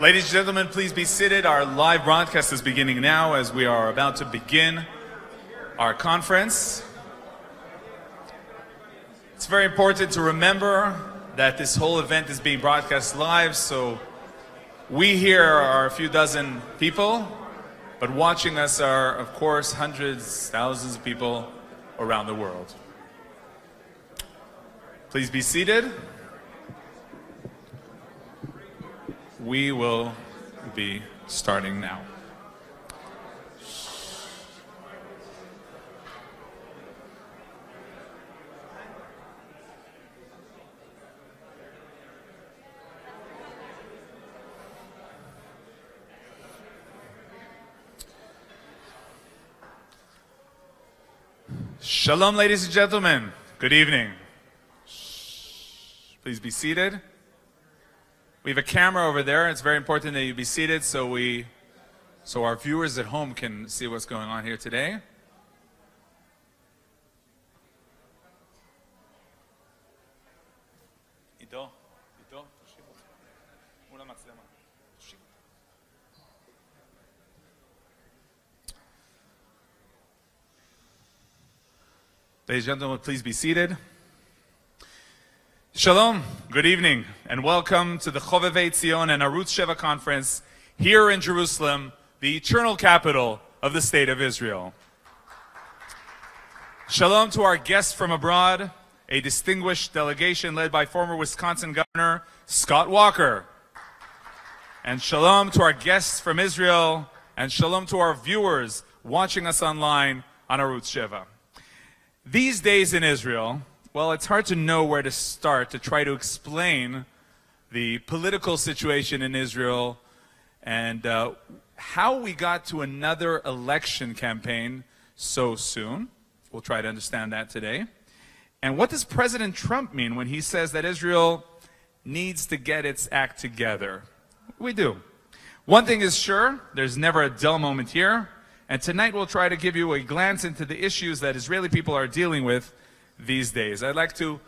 Ladies and gentlemen, please be seated. Our live broadcast is beginning now as we are about to begin our conference. It's very important to remember that this whole event is being broadcast live, so we here are a few dozen people, but watching us are, of course, hundreds, thousands of people around the world. Please be seated. We will be starting now. Shalom, ladies and gentlemen. Good evening. Please be seated. We have a camera over there. It's very important that you be seated so our viewers at home can see what's going on here today. Ladies and gentlemen, please be seated. Shalom, good evening, and welcome to the Chovevei and Arutz Sheva conference here in Jerusalem, the eternal capital of the state of Israel. Shalom to our guests from abroad, a distinguished delegation led by former Wisconsin Governor Scott Walker. And shalom to our guests from Israel, and shalom to our viewers watching us online on Arutz Sheva. These days in Israel, well, it's hard to know where to start to try to explain the political situation in Israel and how we got to another election campaign so soon. We'll try to understand that today. And what does President Trump mean when he says that Israel needs to get its act together? We do. One thing is sure, there's never a dull moment here. And tonight we'll try to give you a glance into the issues that Israeli people are dealing with these days. I'd like to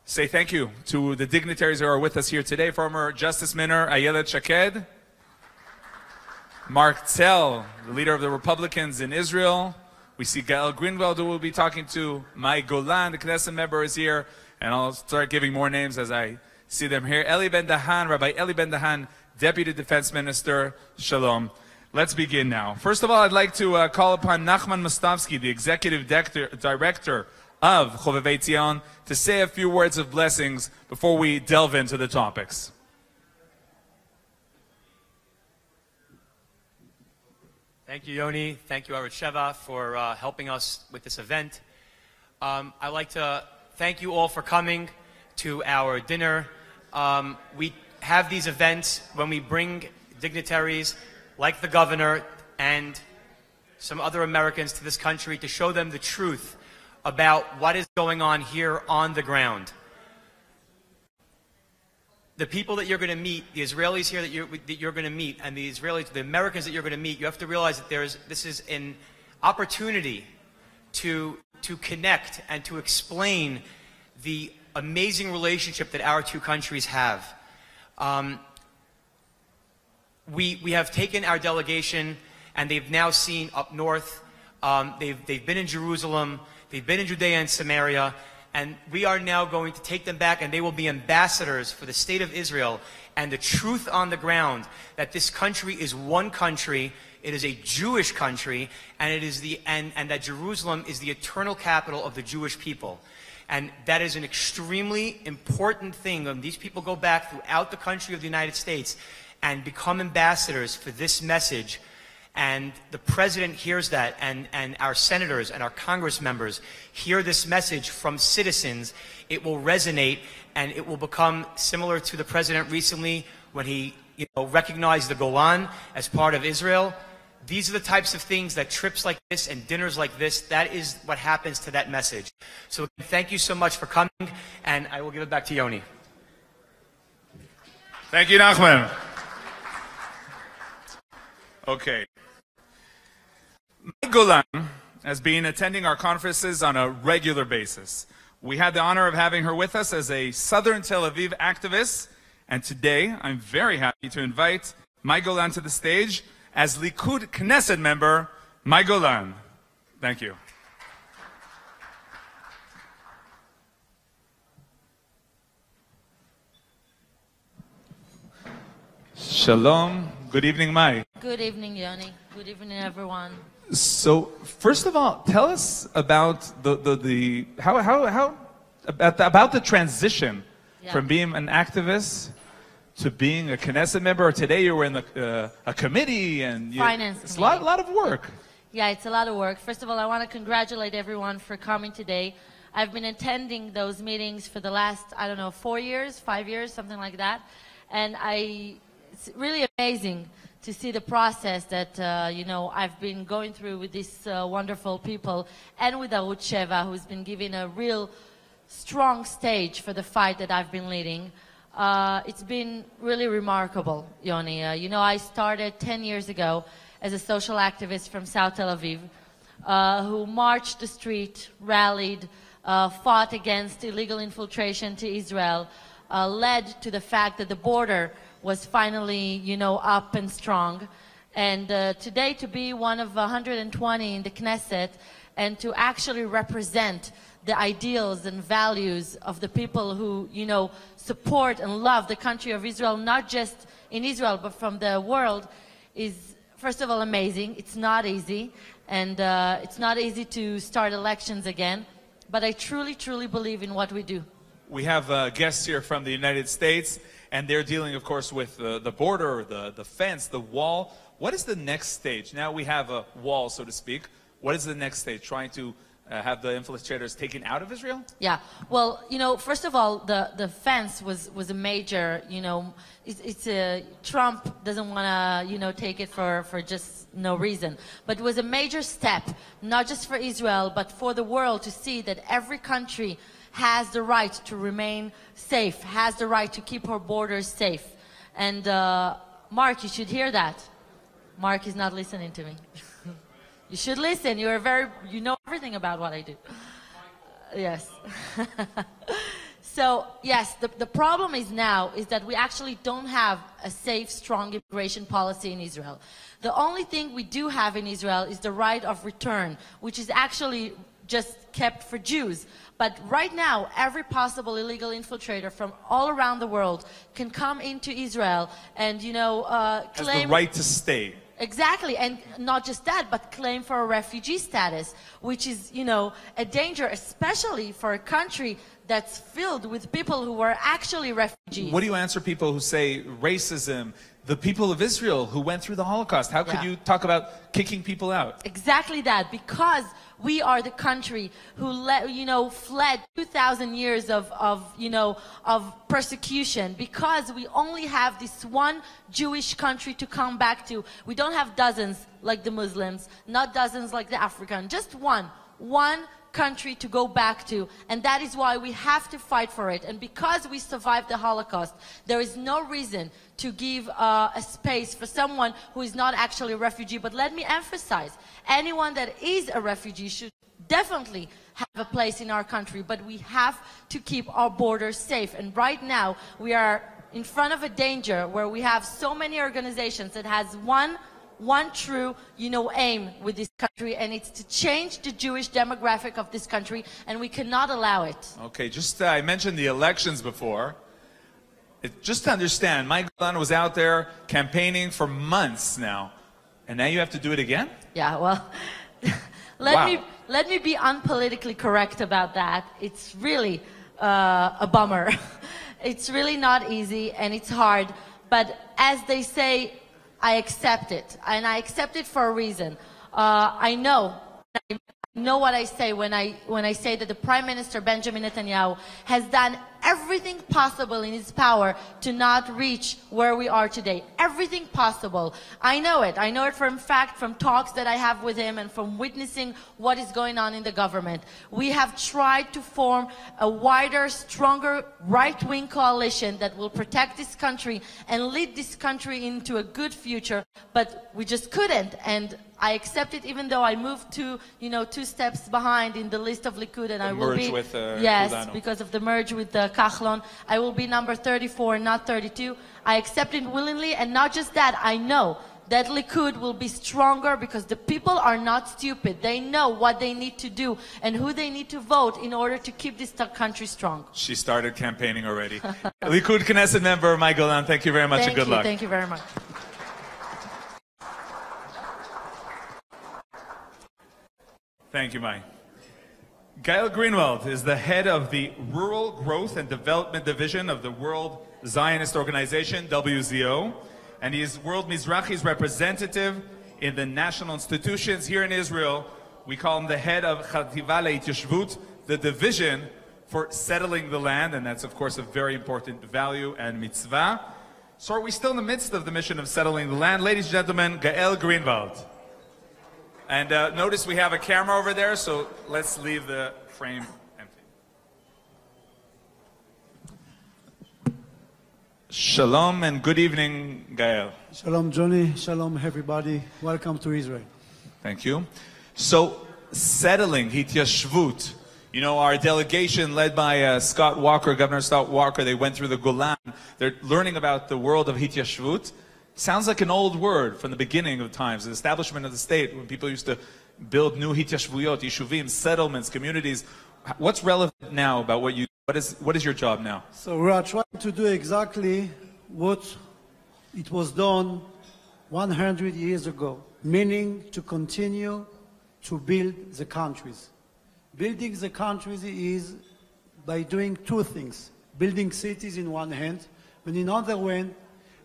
say thank you to the dignitaries who are with us here today. Former Justice Minister Ayelet Shaked, Mark Tell, the leader of the Republicans in Israel. We see Gail Greenwald, who we'll be talking to. Golan, the Knesset member, is here. And I'll start giving more names as I see them here. Eli Ben-Dahan, Rabbi Eli Ben-Dahan, Deputy Defense Minister. Shalom. Let's begin now. First of all, I'd like to call upon Nachman Mostavsky, the Executive Director of Chovevei Tzion, to say a few words of blessings before we delve into the topics. Thank you, Yoni. Thank you, Arutz Sheva, for helping us with this event. I'd like to thank you all for coming to our dinner. We have these events when we bring dignitaries like the governor and some other Americans to this country to show them the truth about what is going on here on the ground. The people that you're going to meet, the Israelis here that you're going to meet, and the Americans that you're going to meet, you have to realize that this is an opportunity to connect and to explain the amazing relationship that our two countries have. We have taken our delegation, and they've now seen up north. They've been in Jerusalem. They've been in Judea and Samaria, and we are now going to take them back, and they will be ambassadors for the state of Israel and the truth on the ground that this country is one country. It is a Jewish country, and it is and that Jerusalem is the eternal capital of the Jewish people. And that is an extremely important thing. When these people go back throughout the country of the United States and become ambassadors for this message, and the president hears that, and our senators and our Congress members hear this message from citizens, it will resonate, and it will become similar to the president recently when he recognized the Golan as part of Israel. These are the types of things that trips like this and dinners like this, that is what happens to that message. So thank you so much for coming, and I will give it back to Yoni. Thank you, Nachman. Okay. Golan has been attending our conferences on a regular basis. We had the honor of having her with us as a Southern Tel Aviv activist And today, I'm very happy to invite my Golan to the stage as Likud Knesset member, my Golan. Thank you. Shalom. Good evening, Mai. Good evening, Yoni. Good evening, everyone. So, first of all, tell us about about the transition from being an activist to being a Knesset member. Today, you were in a committee and Finance it's a lot of work. Yeah, it's a lot of work. First of all, I want to congratulate everyone for coming today. I've been attending those meetings for the last, 4 years, 5 years, something like that, and it's really amazing to see the process that, I've been going through with these wonderful people and with Arutz Sheva, who's been giving a real strong stage for the fight that I've been leading. It's been really remarkable, Yoni. I started 10 years ago as a social activist from South Tel Aviv, who marched the street, rallied, fought against illegal infiltration to Israel, led to the fact that the border was finally, up and strong. And today to be one of 120 in the Knesset and to actually represent the ideals and values of the people who, support and love the country of Israel, not just in Israel, but from the world, is, first of all, amazing. It's not easy. And it's not easy to start elections again. But I truly, truly believe in what we do. We have guests here from the United States, and they're dealing, of course, with the border, the fence, the wall. What is the next stage? Now we have a wall, so to speak. What is the next stage? Trying to have the infiltrators taken out of Israel? Yeah. Well, first of all, the fence was a major, Trump doesn't want to, take it for just no reason. But it was a major step, not just for Israel, but for the world to see that every country has the right to remain safe, has the right to keep her borders safe. And Mark, you should hear that. Mark is not listening to me. You should listen. You know everything about what I do. Yes. So, yes, the problem is that we actually don't have a safe, strong immigration policy in Israel. The only thing we do have in Israel is the right of return, which is actually just kept for Jews. But right now, every possible illegal infiltrator from all around the world can come into Israel and, claim... Has the right to stay. Exactly, and not just that, but claim for a refugee status, which is, a danger, especially for a country that's filled with people who are actually refugees. What do you answer people who say racism, the people of Israel who went through the Holocaust? How could you talk about kicking people out? Exactly that, because we are the country who fled 2,000 years of persecution, because we only have this one Jewish country to come back to. We don't have dozens like the Muslims, not dozens like the African, just one country to go back to, and that is why we have to fight for it. And because we survived the Holocaust, there is no reason to give a space for someone who is not actually a refugee. But let me emphasize, anyone that is a refugee should definitely have a place in our country, but we have to keep our borders safe. And right now, we are in front of a danger where we have so many organizations that has one true, aim with this country, and it's to change the Jewish demographic of this country, and we cannot allow it. Okay, I mentioned the elections before. Just to understand, Mike Golan was out there campaigning for months now, and now you have to do it again? Yeah, well, let me be unpolitically correct about that. It's really a bummer. It's really not easy, and it's hard, but as they say, I accept it, and I accept it for a reason. I know what I say when I say that the Prime Minister Benjamin Netanyahu has done everything possible in his power to not reach where we are today. Everything possible. I know it. I know it from talks that I have with him and from witnessing what is going on in the government. We have tried to form a wider, stronger, right-wing coalition that will protect this country and lead this country into a good future, but we just couldn't. And I accept it, even though I moved to, 2 steps behind in the list of Likud, and I will be, with yes, because of the merge with the Kachlon. I will be number 34, not 32. I accept it willingly, and not just that, I know that Likud will be stronger because the people are not stupid. They know what they need to do and who they need to vote in order to keep this country strong. She started campaigning already. Likud Knesset member, Mai Golan, thank you very much and good luck. Thank you very much. Thank you, Mai. Gail Greenwald is the head of the Rural Growth and Development Division of the World Zionist Organization, WZO, and he is World Mizrahi's representative in the national institutions here in Israel. We call him the head of Chovevei Yeshvut, the division for settling the land, and that's of course a very important value and mitzvah. So are we still in the midst of the mission of settling the land? Ladies and gentlemen, Gail Greenwald. And notice we have a camera over there, so let's leave the frame empty. Shalom and good evening, Gael. Shalom, Johnny. Shalom, everybody. Welcome to Israel. Thank you. So, settling, Hityashvut. You know, our delegation led by Scott Walker, Governor Scott Walker, they went through the Golan. They're learning about the world of Hityashvut. Sounds like an old word from the beginning of times, the establishment of the state, when people used to build new Hityashvuyot, Yishuvim, settlements, communities. What's relevant now about what is your job now? So we are trying to do exactly what it was done 100 years ago, meaning to continue to build the countries. Building the countries is by doing two things. Building cities in one hand, but in other hand,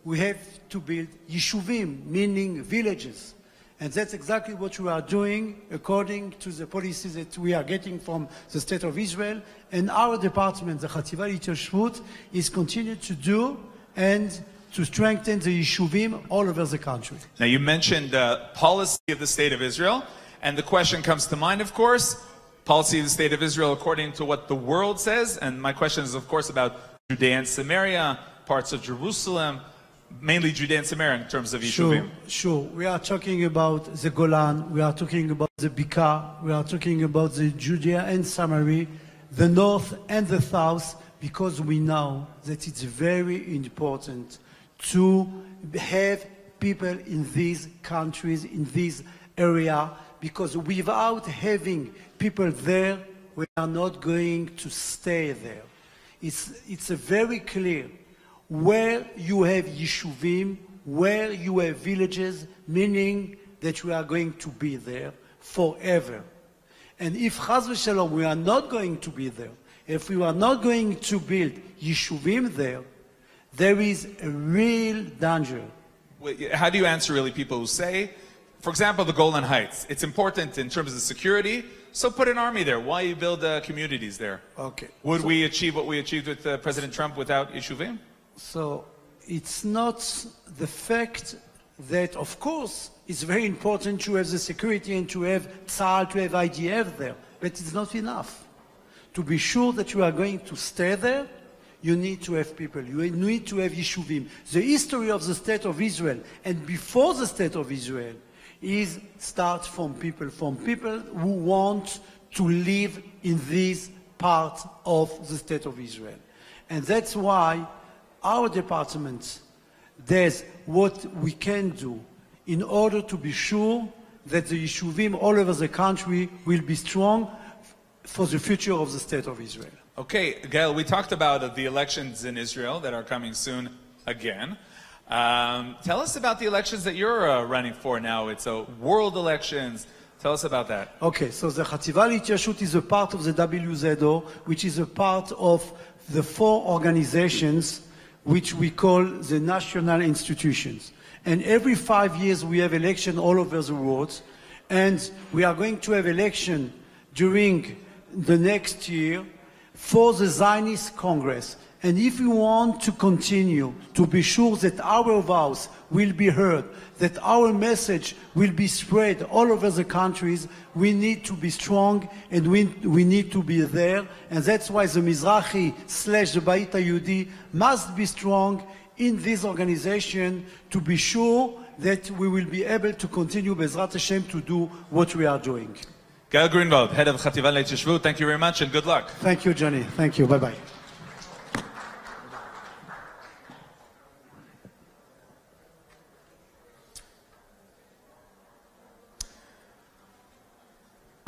we have to build yishuvim, meaning villages. And that's exactly what we are doing according to the policies that we are getting from the State of Israel. And our department, the Chovevei Yeshvut, is continuing to do and to strengthen the yishuvim all over the country. Now you mentioned policy of the State of Israel, and the question comes to mind, of course, policy of the State of Israel according to what the world says. And my question is, of course, about Judea and Samaria, parts of Jerusalem, mainly Judea and Samaria in terms of Yishuvim. Sure. We are talking about the Golan, we are talking about the Bika, we are talking about the Judea and Samaria, the north and the south, because we know that it's very important to have people in these countries, in this area, because without having people there, we are not going to stay there. It's a very clear. Where you have yishuvim, where you have villages, meaning that we are going to be there forever. And if chas v'shalom we are not going to be there, if we are not going to build yishuvim there, there is a real danger. How do you answer really people who say, for example, the Golan Heights, it's important in terms of security, so put an army there. Why you build communities there? Okay. Would we achieve what we achieved with President Trump without yishuvim? So it's not the fact that, of course, it's very important to have the security and to have Tzahal, to have IDF there, but it's not enough. To be sure that you are going to stay there, you need to have people, you need to have yishuvim. The history of the State of Israel and before the State of Israel is start from people who want to live in this part of the State of Israel. And that's why our department does what we can do in order to be sure that the yishuvim all over the country will be strong for the future of the State of Israel. Okay, Gail, we talked about the elections in Israel that are coming soon again. Tell us about the elections that you're running for now. It's world elections. Tell us about that. Okay, so the Chovevei Yeshvut is a part of the WZO, which is a part of the 4 organizations which we call the national institutions. And every 5 years we have election all over the world, and we are going to have election during the next year for the Zionist Congress. And if we want to continue to be sure that our voice will be heard, that our message will be spread all over the countries, we need to be strong and we need to be there. And that's why the Mizrahi / the Beit HaYehudi must be strong in this organization to be sure that we will be able to continue, Bezrat Hashem, to do what we are doing. Gail Greenwald, head of Chovevei Yeshvut, thank you very much and good luck. Thank you, Johnny. Thank you. Bye-bye.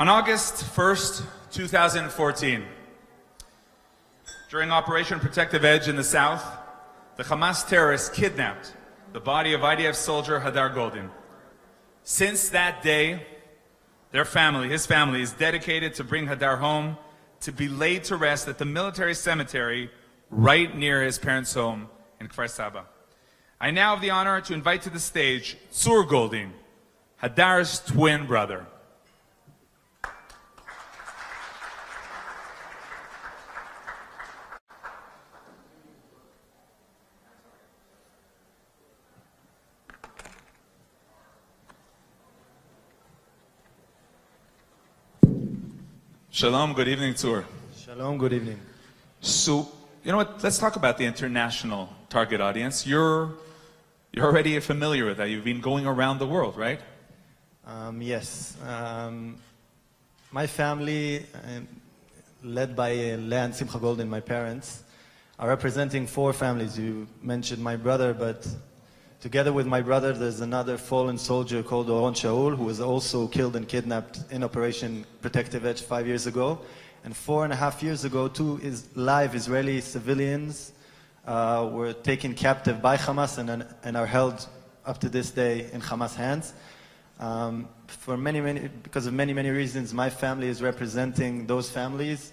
On August 1st, 2014, during Operation Protective Edge in the south, the Hamas terrorists kidnapped the body of IDF soldier Hadar Goldin. Since that day, his family is dedicated to bring Hadar home to be laid to rest at the military cemetery right near his parents' home in Kfar Saba. I now have the honor to invite to the stage Tzur Goldin, Hadar's twin brother. Shalom, good evening, Tzur. Shalom, good evening. So, you know what, let's talk about the international target audience. You're already familiar with that. You've been going around the world, right? Yes. My family, led by Leah and Simcha Goldin, my parents, are representing 4 families. You mentioned my brother, but together with my brother, there's another fallen soldier called Oron Shaul, who was also killed and kidnapped in Operation Protective Edge 5 years ago. And 4.5 years ago, 2 live Israeli civilians were taken captive by Hamas and are held up to this day in Hamas hands. Because of many reasons, my family is representing those families.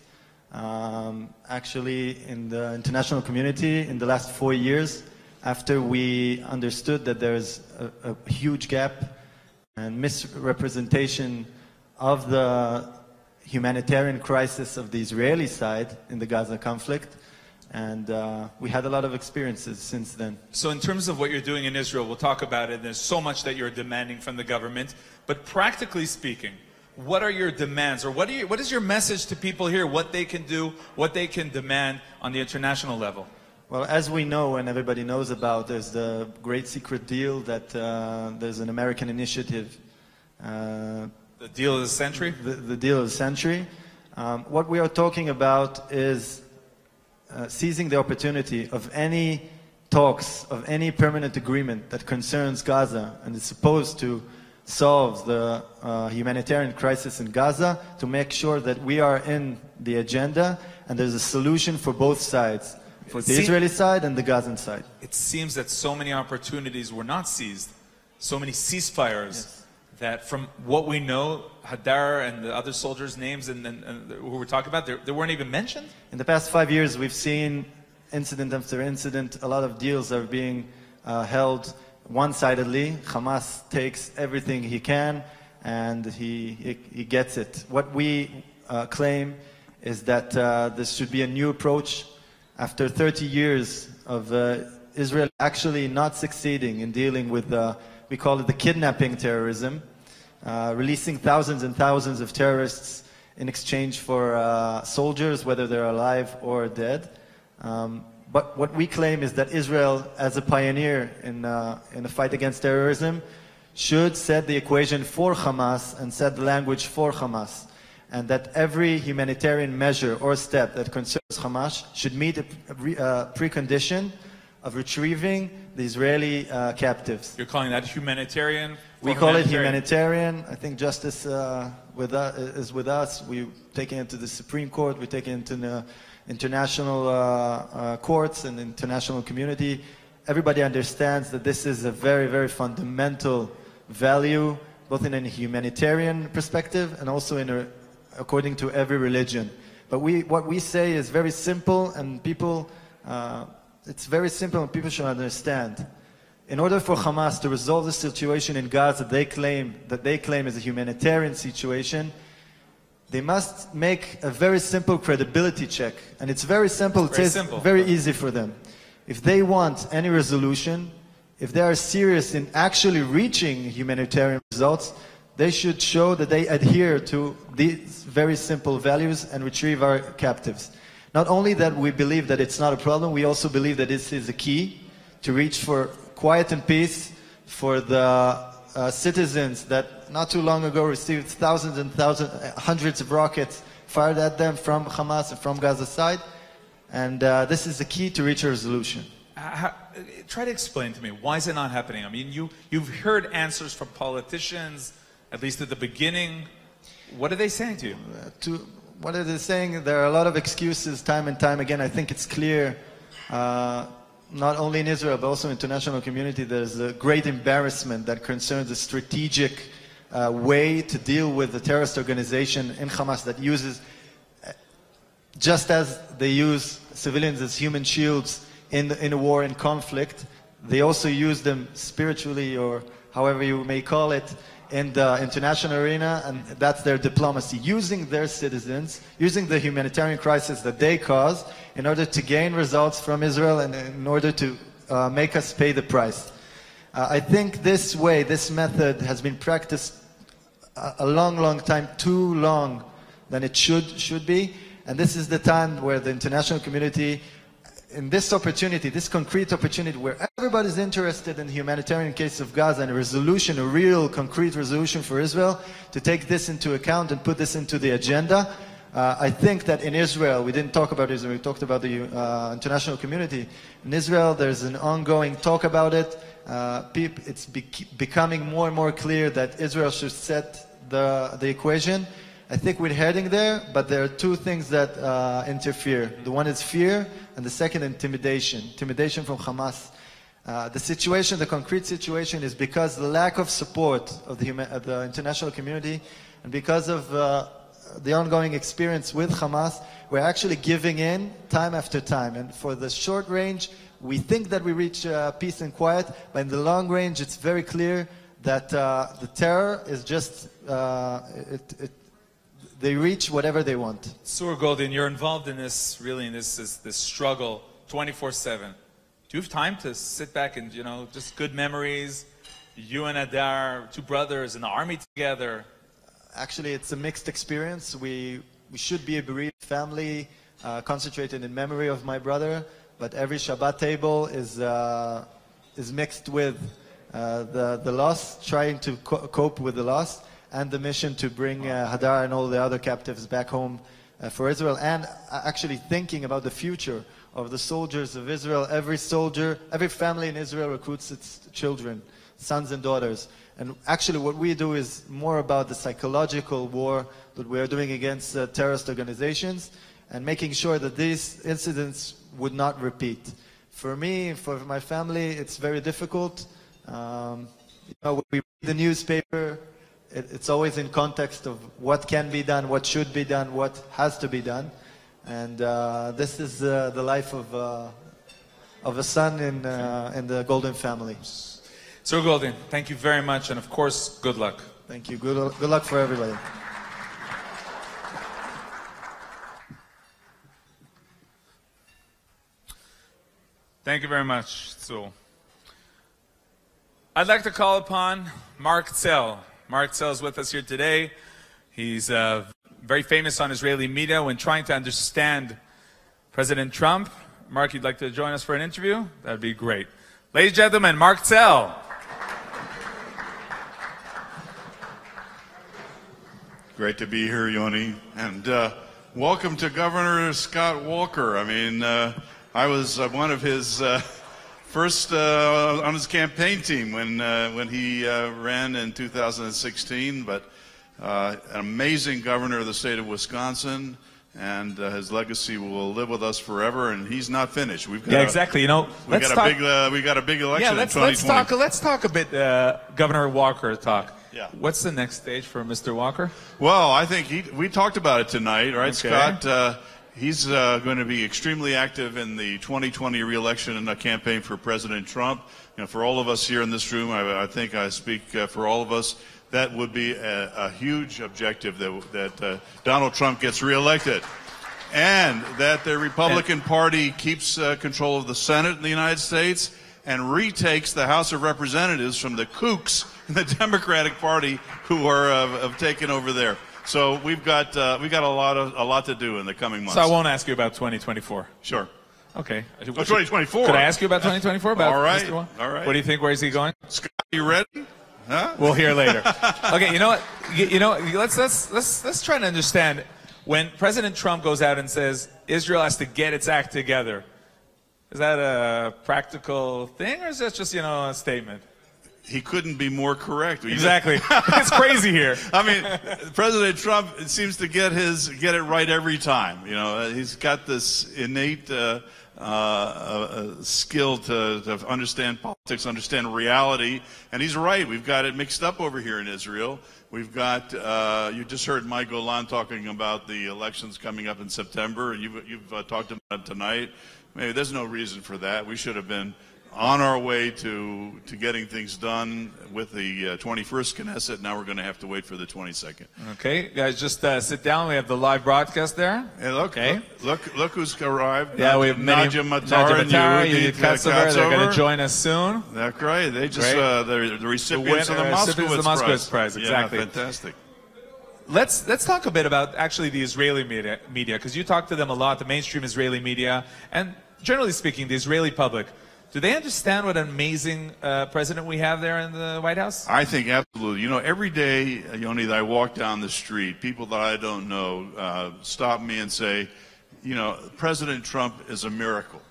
Actually, in the international community, in the last 4 years, after we understood that there's a huge gap and misrepresentation of the humanitarian crisis of the Israeli side in the Gaza conflict, and we had a lot of experiences since then. So in terms of what you're doing in Israel, we'll talk about it. There's so much that you're demanding from the government, but practically speaking, what are your demands, or what is your message to people here, what they can do, what they can demand on the international level? Well, as we know and everybody knows about, there's the great secret deal that there's an American initiative. The deal of the century? The deal of the century. What we are talking about is seizing the opportunity of any talks, of any permanent agreement that concerns Gaza and is supposed to solve the humanitarian crisis in Gaza, to make sure that we are in the agenda and there's a solution for both sides. For the Israeli side and the Gazan side. It seems that so many opportunities were not seized, so many ceasefires, yes, that from what we know, Hadar and the other soldiers' names and who we're talking about, they weren't even mentioned? In the past 5 years, we've seen incident after incident. A lot of deals are being held one-sidedly. Hamas takes everything he can and he gets it. What we claim is that this should be a new approach. After 30 years of Israel actually not succeeding in dealing with, we call it the kidnapping terrorism, releasing thousands and thousands of terrorists in exchange for soldiers, whether they're alive or dead. But what we claim is that Israel, as a pioneer in the fight against terrorism, should set the equation for Hamas and set the language for Hamas. And that every humanitarian measure or step that concerns Hamas should meet a precondition of retrieving the Israeli captives. You're calling that humanitarian? We call it humanitarian. I think justice is with us. We take it into the Supreme Court. We take it into the international courts and international community. Everybody understands that this is a very fundamental value, both in a humanitarian perspective and also in according to every religion. But what we say is very simple, and people, it's very simple and people should understand. In order for Hamas to resolve the situation in Gaza they claim is a humanitarian situation, they must make a very simple credibility check. And it's very simple, it's very easy for them. If they want any resolution, if they are serious in actually reaching humanitarian results, they should show that they adhere to these very simple values and retrieve our captives. Not only that we believe that it's not a problem, we also believe that this is a key to reach for quiet and peace for the citizens that not too long ago received thousands and thousands, hundreds of rockets fired at them from Hamas and from Gaza side. And this is the key to reach a resolution. Try to explain to me, why is it not happening? I mean, you've heard answers from politicians, at least at the beginning, What are they saying to you? What are they saying? There are a lot of excuses time and time again. I think it's clear, not only in Israel, but also in the international community, there's a great embarrassment that concerns the strategic way to deal with the terrorist organization in Hamas that uses, just as they use civilians as human shields in a war and conflict, they also use them spiritually, or however you may call it, in the international arena, and that's their diplomacy, using their citizens, using the humanitarian crisis that they cause in order to gain results from Israel and in order to make us pay the price. I think this way, this method has been practiced a long time, too long than it should be, and this is the time where the international community, in this opportunity, this concrete opportunity where everybody's interested in the humanitarian case of Gaza and a resolution, a real concrete resolution for Israel, to take this into account and put this into the agenda. I think that in Israel, we didn't talk about Israel, we talked about the international community. In Israel, there's an ongoing talk about it. It's becoming more and more clear that Israel should set the equation. I think we're heading there, but there are two things that interfere. The one is fear, and the second, intimidation. Intimidation from Hamas. The situation, the concrete situation, is because the lack of support of the international community, and because of the ongoing experience with Hamas, we're actually giving in time after time. And for the short range, we think that we reach peace and quiet, but in the long range, it's very clear that the terror is just, they reach whatever they want. Sur Goldin, you're involved in this, really, in this struggle 24/7. Do you have time to sit back and, just good memories? You and Adar, two brothers in the army together. Actually, it's a mixed experience. We should be a bereaved family, concentrated in memory of my brother, but every Shabbat table is mixed with the loss, trying to cope with the loss, and the mission to bring Hadar and all the other captives back home for Israel, and actually thinking about the future of the soldiers of Israel. Every soldier, every family in Israel recruits its children, sons and daughters. And actually what we do is more about the psychological war that we are doing against terrorist organizations, and making sure that these incidents would not repeat. For me, for my family, it's very difficult. When we read the newspaper, it's always in context of what can be done, what should be done, what has to be done. And this is the life of a son in the Golden family. Sir Goldin, thank you very much, and of course, good luck. Thank you. Good luck for everybody. Thank you very much, Tzul. I'd like to call upon Mark Tzell. Mark Tzell is with us here today. He's very famous on Israeli media when trying to understand President Trump. Mark, you'd like to join us for an interview? That would be great. Ladies and gentlemen, Mark Tzell. Great to be here, Yoni, and welcome to Governor Scott Walker. I mean, I was one of his first on his campaign team when he ran in 2016, but an amazing governor of the state of Wisconsin, and his legacy will live with us forever. And he's not finished. We've got exactly. we got a big election in 2020. Let's talk a bit Governor Walker talk. Yeah. What's the next stage for Mr. Walker? Well, I think we talked about it tonight, right, Okay. Scott? He's going to be extremely active in the 2020 re-election campaign for President Trump. For all of us here in this room, I think I speak for all of us, that would be a huge objective that Donald Trump gets re-elected. And that the Republican Party keeps control of the Senate in the United States and retakes the House of Representatives from the kooks in the Democratic Party who have taken over there. So we've got a lot to do in the coming months. So I won't ask you about 2024. Sure. Okay. 2024. Could I ask you about 2024? About All right. Mr. Walker? All right. What do you think? Where's he going? Scott, you ready? Huh? We'll hear later. Okay. You know what? Let's try to understand when President Trump goes out and says Israel has to get its act together. Is that a practical thing, or is that just a statement? he couldn't be more correct. Exactly. It's crazy here. I mean, President Trump seems to get it right every time. You know, he's got this innate skill to understand politics, understand reality, and he's right. We've got it mixed up over here in Israel. We've got, you just heard Mike Golan talking about the elections coming up in September, and you've talked about it tonight. Maybe there's no reason for that. We should have been on our way to getting things done with the 21st Knesset. Now we're going to have to wait for the 22nd. Okay, guys, just sit down. We have the live broadcast there. Hey, look who's arrived. Yeah, we have Nadia Matar and Yehudit Katzover. They're going to join us soon. That's right. They just they're the recipients of the Moskowitz Prize. Exactly. Yeah, fantastic. Let's talk a bit about actually the Israeli media, because you talk to them a lot, the mainstream Israeli media, and generally speaking, the Israeli public. Do they understand what an amazing president we have there in the White House? I think absolutely. You know, every day, Yoni, that I walk down the street, people that I don't know stop me and say, you know, President Trump is a miracle.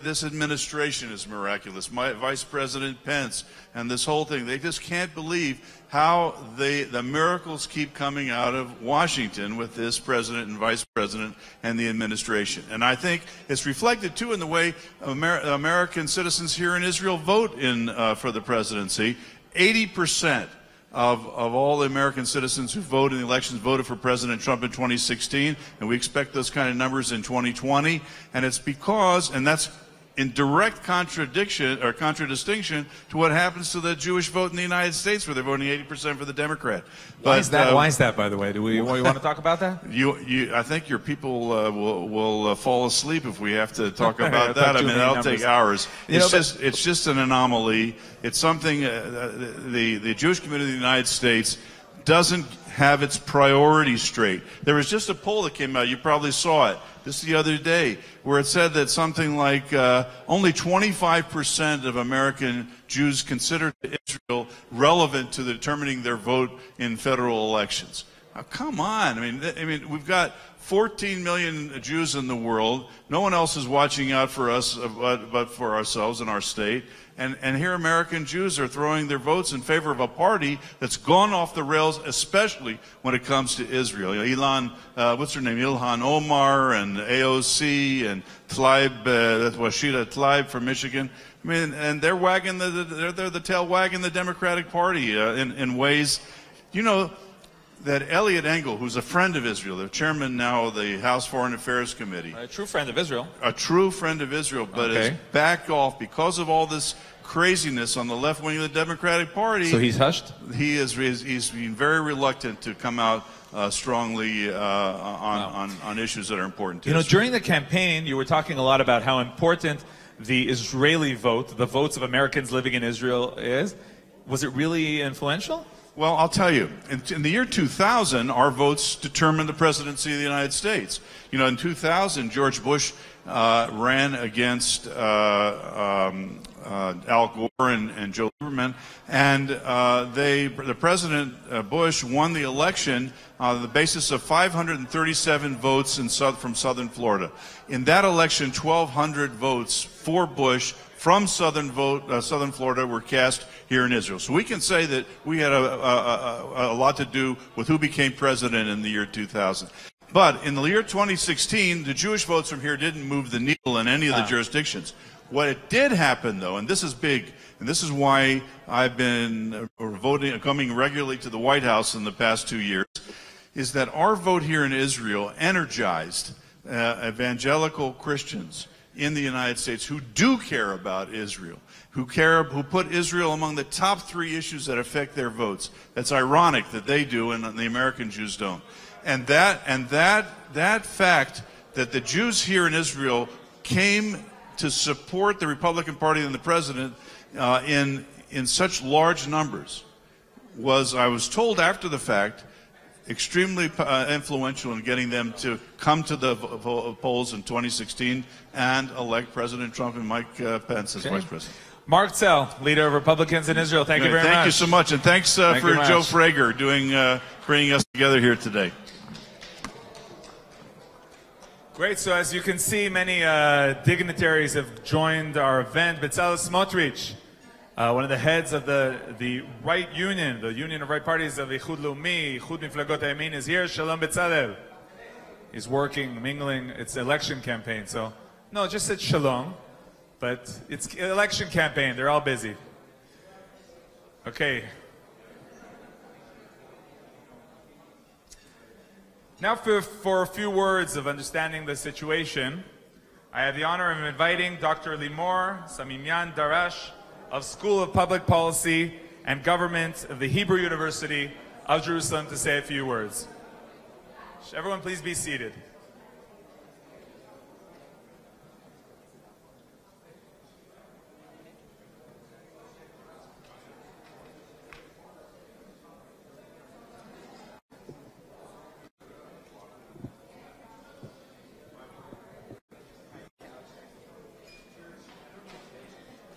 This administration is miraculous. My Vice President Pence and this whole thing, they just can't believe how the miracles keep coming out of Washington with this president and vice president and the administration. And I think it's reflected, too, in the way American citizens here in Israel vote for the presidency. 80% of all the American citizens who voted in the elections voted for President Trump in 2016, and we expect those kind of numbers in 2020. And it's because, and that's in direct contradistinction to what happens to the Jewish vote in the United States, where they're voting 80% for the Democrat. Why is that, by the way? Do we want to talk about that? I think your people will fall asleep if we have to talk about that. I mean, that'll take hours. It's just an anomaly. It's something the Jewish community in the United States doesn't have its priorities straight. There was just a poll that came out, you probably saw it, just the other day, where it said that something like only 25% of American Jews consider Israel relevant to determining their vote in federal elections. Now, come on. I mean, we've got 14 million Jews in the world. No one else is watching out for us but for ourselves in our state. And here American Jews are throwing their votes in favor of a party that's gone off the rails, especially when it comes to Israel. You know, Ilhan Omar and AOC and Tlaib, that's Rashida Tlaib from Michigan. I mean, and they're the tail wagging the Democratic Party in ways, you know, that Elliot Engel, who's a friend of Israel, the chairman now of the House Foreign Affairs Committee. A true friend of Israel. A true friend of Israel, but has backed off because of all this craziness on the left wing of the Democratic Party. So he's hushed? He's been very reluctant to come out strongly on issues that are important to Israel. During the campaign, you were talking a lot about how important the Israeli vote, the votes of Americans living in Israel is. Was it really influential? Well, I'll tell you, in the year 2000, our votes determined the presidency of the United States. You know, in 2000, George Bush ran against Al Gore and Joe Lieberman, and the President Bush won the election on the basis of 537 votes from southern Florida. In that election, 1,200 votes for Bush from southern Florida were cast here in Israel. So we can say that we had a lot to do with who became president in the year 2000. But in the year 2016, the Jewish votes from here didn't move the needle in any of the jurisdictions. What it did happen, though, and this is big, and this is why I've been coming regularly to the White House in the past 2 years, is that our vote here in Israel energized evangelical Christians in the United States who do care about Israel, who put Israel among the top 3 issues that affect their votes. That's ironic that they do and the American Jews don't. And that fact that the Jews here in Israel came to support the Republican Party and the president in such large numbers was, I was told after the fact, extremely influential in getting them to come to the polls in 2016 and elect President Trump and Mike Pence as vice president. Mark Zell, leader of Republicans in Israel. Thank you very much. Thank you so much, and thanks for Joe Frager bringing us together here today. Great. So as you can see, many dignitaries have joined our event. Bezalel Smotrich, one of the heads of the Right Union, the Union of Right Parties of Ichud Leumi, Ichud Miflagot HaYamin is here. Shalom Betzalel. He's working, mingling. It's election campaign, so no, just said shalom, but it's election campaign. They're all busy. Okay. Now for a few words of understanding the situation, I have the honor of inviting Dr. Limor Samimyan Darash of School of Public Policy and Government of the Hebrew University of Jerusalem to say a few words. Everyone please be seated.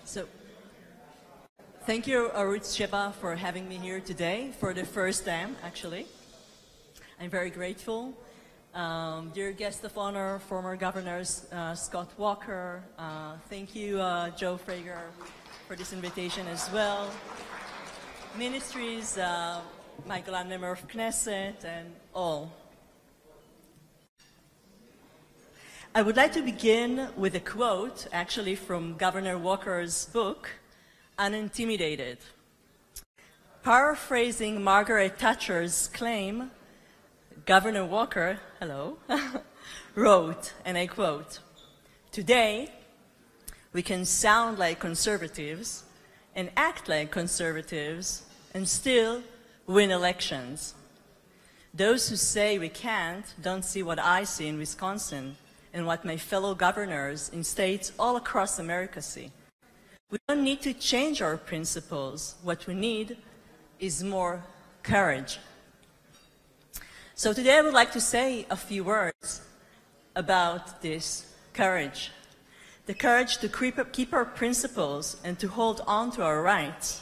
So, thank you, Arutz Sheva, for having me here today for the first time, actually. I'm very grateful. Dear guest of honor, former governors Scott Walker, thank you, Joe Frager, for this invitation as well. Ministries, my Golan member of Knesset, and all. I would like to begin with a quote, actually, from Governor Walker's book, Unintimidated. Paraphrasing Margaret Thatcher's claim, Governor Walker, hello, wrote, and I quote, "Today, we can sound like conservatives and act like conservatives and still win elections. Those who say we can't don't see what I see in Wisconsin and what my fellow governors in states all across America see. We don't need to change our principles. What we need is more courage." So today I would like to say a few words about this courage. The courage to keep our principles and to hold on to our rights.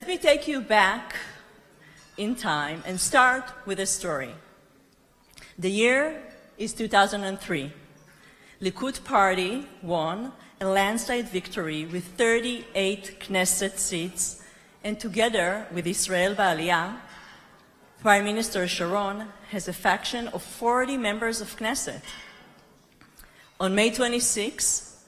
Let me take you back in time and start with a story. The year is 2003. Likud Party won a landslide victory with 38 Knesset seats, and together with Israel Ba'aliyah, Prime Minister Sharon has a faction of 40 members of Knesset. On May 26,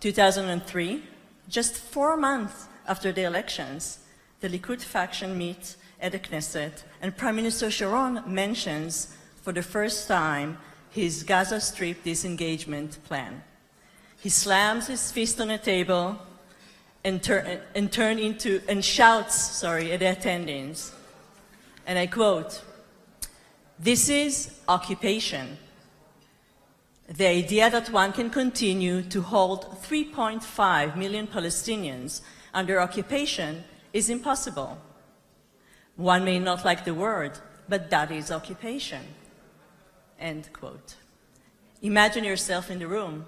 2003, just 4 months after the elections, the Likud faction meets at the Knesset, and Prime Minister Sharon mentions for the first time his Gaza Strip disengagement plan. He slams his fist on the table and shouts at the attendants. And I quote, "This is occupation. The idea that one can continue to hold 3.5 million Palestinians under occupation is impossible. One may not like the word, but that is occupation." End quote. Imagine yourself in the room.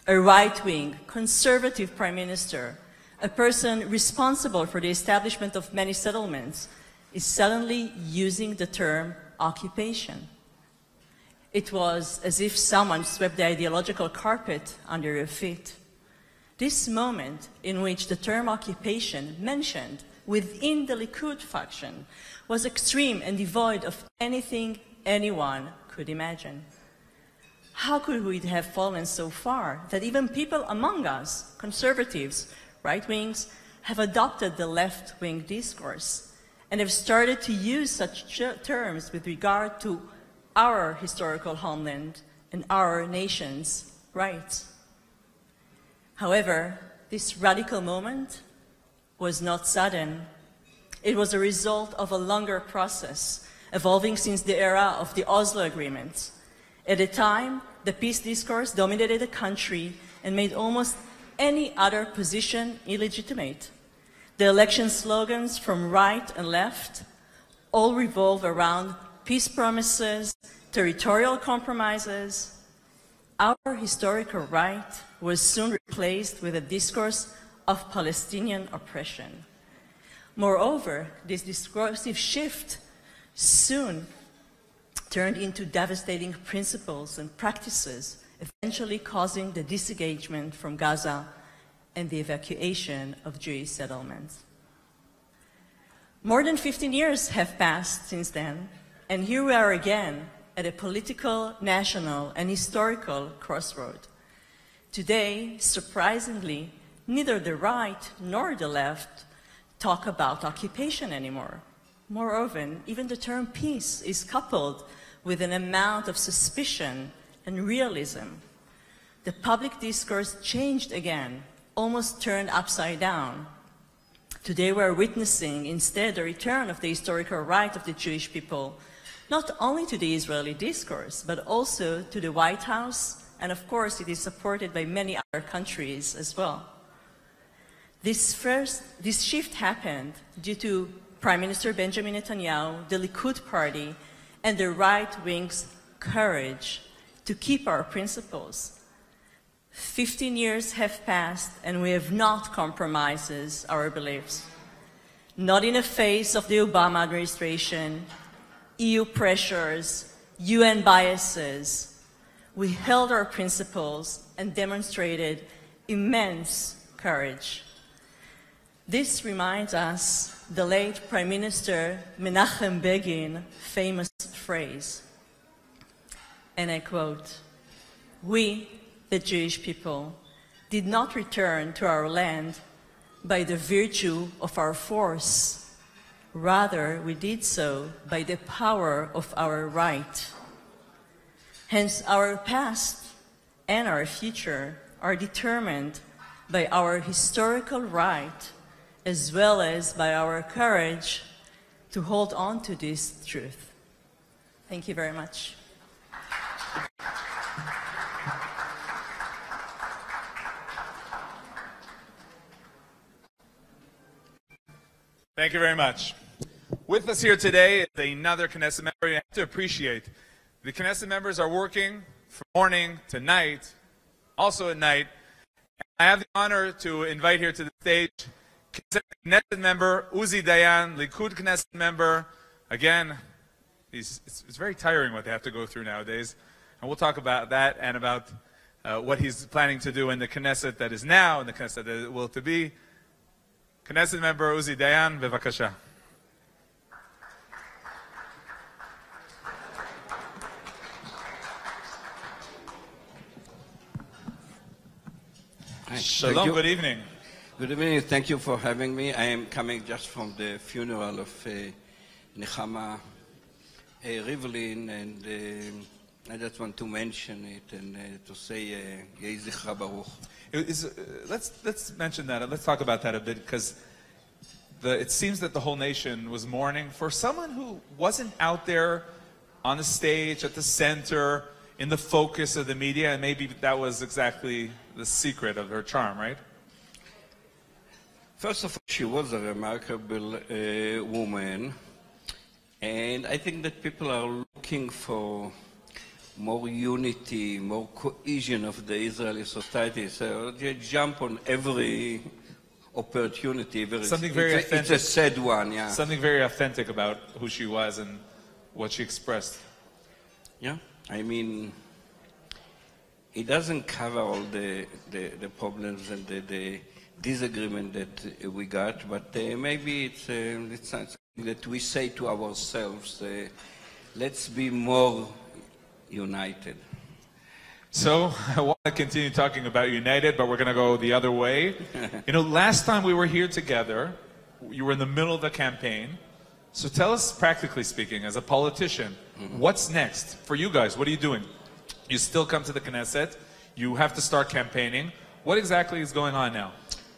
A right-wing, conservative prime minister, a person responsible for the establishment of many settlements, is suddenly using the term occupation. It was as if someone swept the ideological carpet under your feet. This moment in which the term occupation mentioned within the Likud faction was extreme and devoid of anything anyone could imagine. How could we have fallen so far that even people among us, conservatives, right-wings, have adopted the left-wing discourse and have started to use such terms with regard to our historical homeland and our nation's rights? However, this radical moment was not sudden. It was a result of a longer process, evolving since the era of the Oslo Agreement. At the time, the peace discourse dominated the country and made almost any other position illegitimate. The election slogans from right and left all revolve around peace promises, territorial compromises. Our historical right was soon replaced with a discourse of Palestinian oppression. Moreover, this discursive shift soon turned into devastating principles and practices, eventually causing the disengagement from Gaza and the evacuation of Jewish settlements. More than 15 years have passed since then, and here we are again at a political, national, and historical crossroad. Today, surprisingly, neither the right nor the left talk about occupation anymore. More often, even the term peace is coupled with an amount of suspicion and realism. The public discourse changed again, almost turned upside down. Today we are witnessing instead the return of the historical right of the Jewish people, not only to the Israeli discourse, but also to the White House, and of course it is supported by many other countries as well. This shift happened due to Prime Minister Benjamin Netanyahu, the Likud party, and the right wing's courage to keep our principles. 15 years have passed and we have not compromised our beliefs. Not in the face of the Obama administration, EU pressures, UN biases. We held our principles and demonstrated immense courage. This reminds us the late Prime Minister Menachem Begin's famous phrase, and I quote, "We, the Jewish people, did not return to our land by the virtue of our force. Rather, we did so by the power of our right. Hence, our past and our future are determined by our historical right as well as by our courage to hold on to this truth." Thank you very much. Thank you very much. With us here today is another Knesset member. You have to appreciate the Knesset members are working from morning to night, also at night. I have the honor to invite here to the stage Knesset member Uzi Dayan, Likud Knesset member. Again, it's very tiring what they have to go through nowadays. And we'll talk about that and about what he's planning to do in the Knesset that is now and the Knesset that will to be. Knesset member Uzi Dayan, bevakasha. Shalom, good evening. Good evening, thank you for having me. I am coming just from the funeral of Nechama Rivlin, and I just want to mention it and to say Yehi Zichra Baruch. Let's mention that. Let's talk about that a bit, because it seems that the whole nation was mourning for someone who wasn't out there on the stage, at the center, in the focus of the media, and maybe that was exactly the secret of her charm, right? First of all, she was a remarkable woman, and I think that people are looking for more unity, more cohesion of the Israeli society. So they jump on every opportunity. Something very authentic. It's a sad one, yeah. Something very authentic about who she was and what she expressed. Yeah, I mean, it doesn't cover all the problems and the disagreement that we got, but maybe it's something that we say to ourselves, let's be more united. So I want to continue talking about united, but we're going to go the other way. You know, last time we were here together, you were in the middle of the campaign. So tell us, practically speaking, as a politician, what's next for you guys? What are you doing? You still come to the Knesset. You have to start campaigning. What exactly is going on now?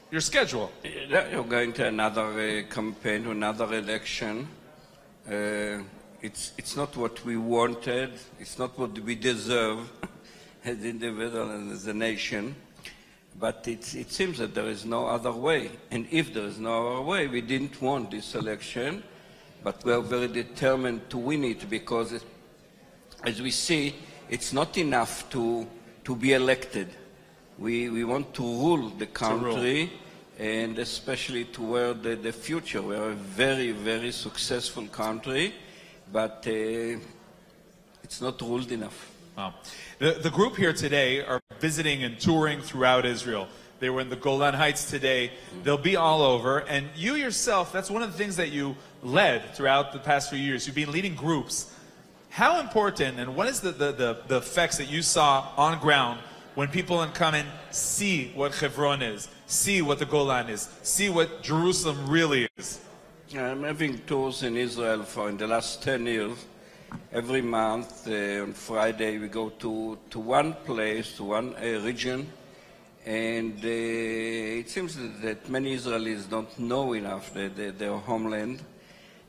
Your schedule. You're going to another campaign, another election. It's not what we wanted. It's not what we deserve as individual and as a nation. But it seems that there is no other way. And if there is no other way, we didn't want this election, but we are very determined to win it, because as we see, it's not enough to be elected. We want to rule the country, and especially toward the future. We are a very, very successful country, but it's not ruled enough. Wow. The group here today are visiting and touring throughout Israel. They were in the Golan Heights today. They'll be all over. And you yourself, that's one of the things that you led throughout the past few years. You've been leading groups. How important and what is the effects that you saw on ground when people come and see what Hebron is, see what the Golan is, see what Jerusalem really is? I'm having tours in Israel in the last 10 years. Every month on Friday we go to one place, to one region, and it seems that many Israelis don't know enough their homeland.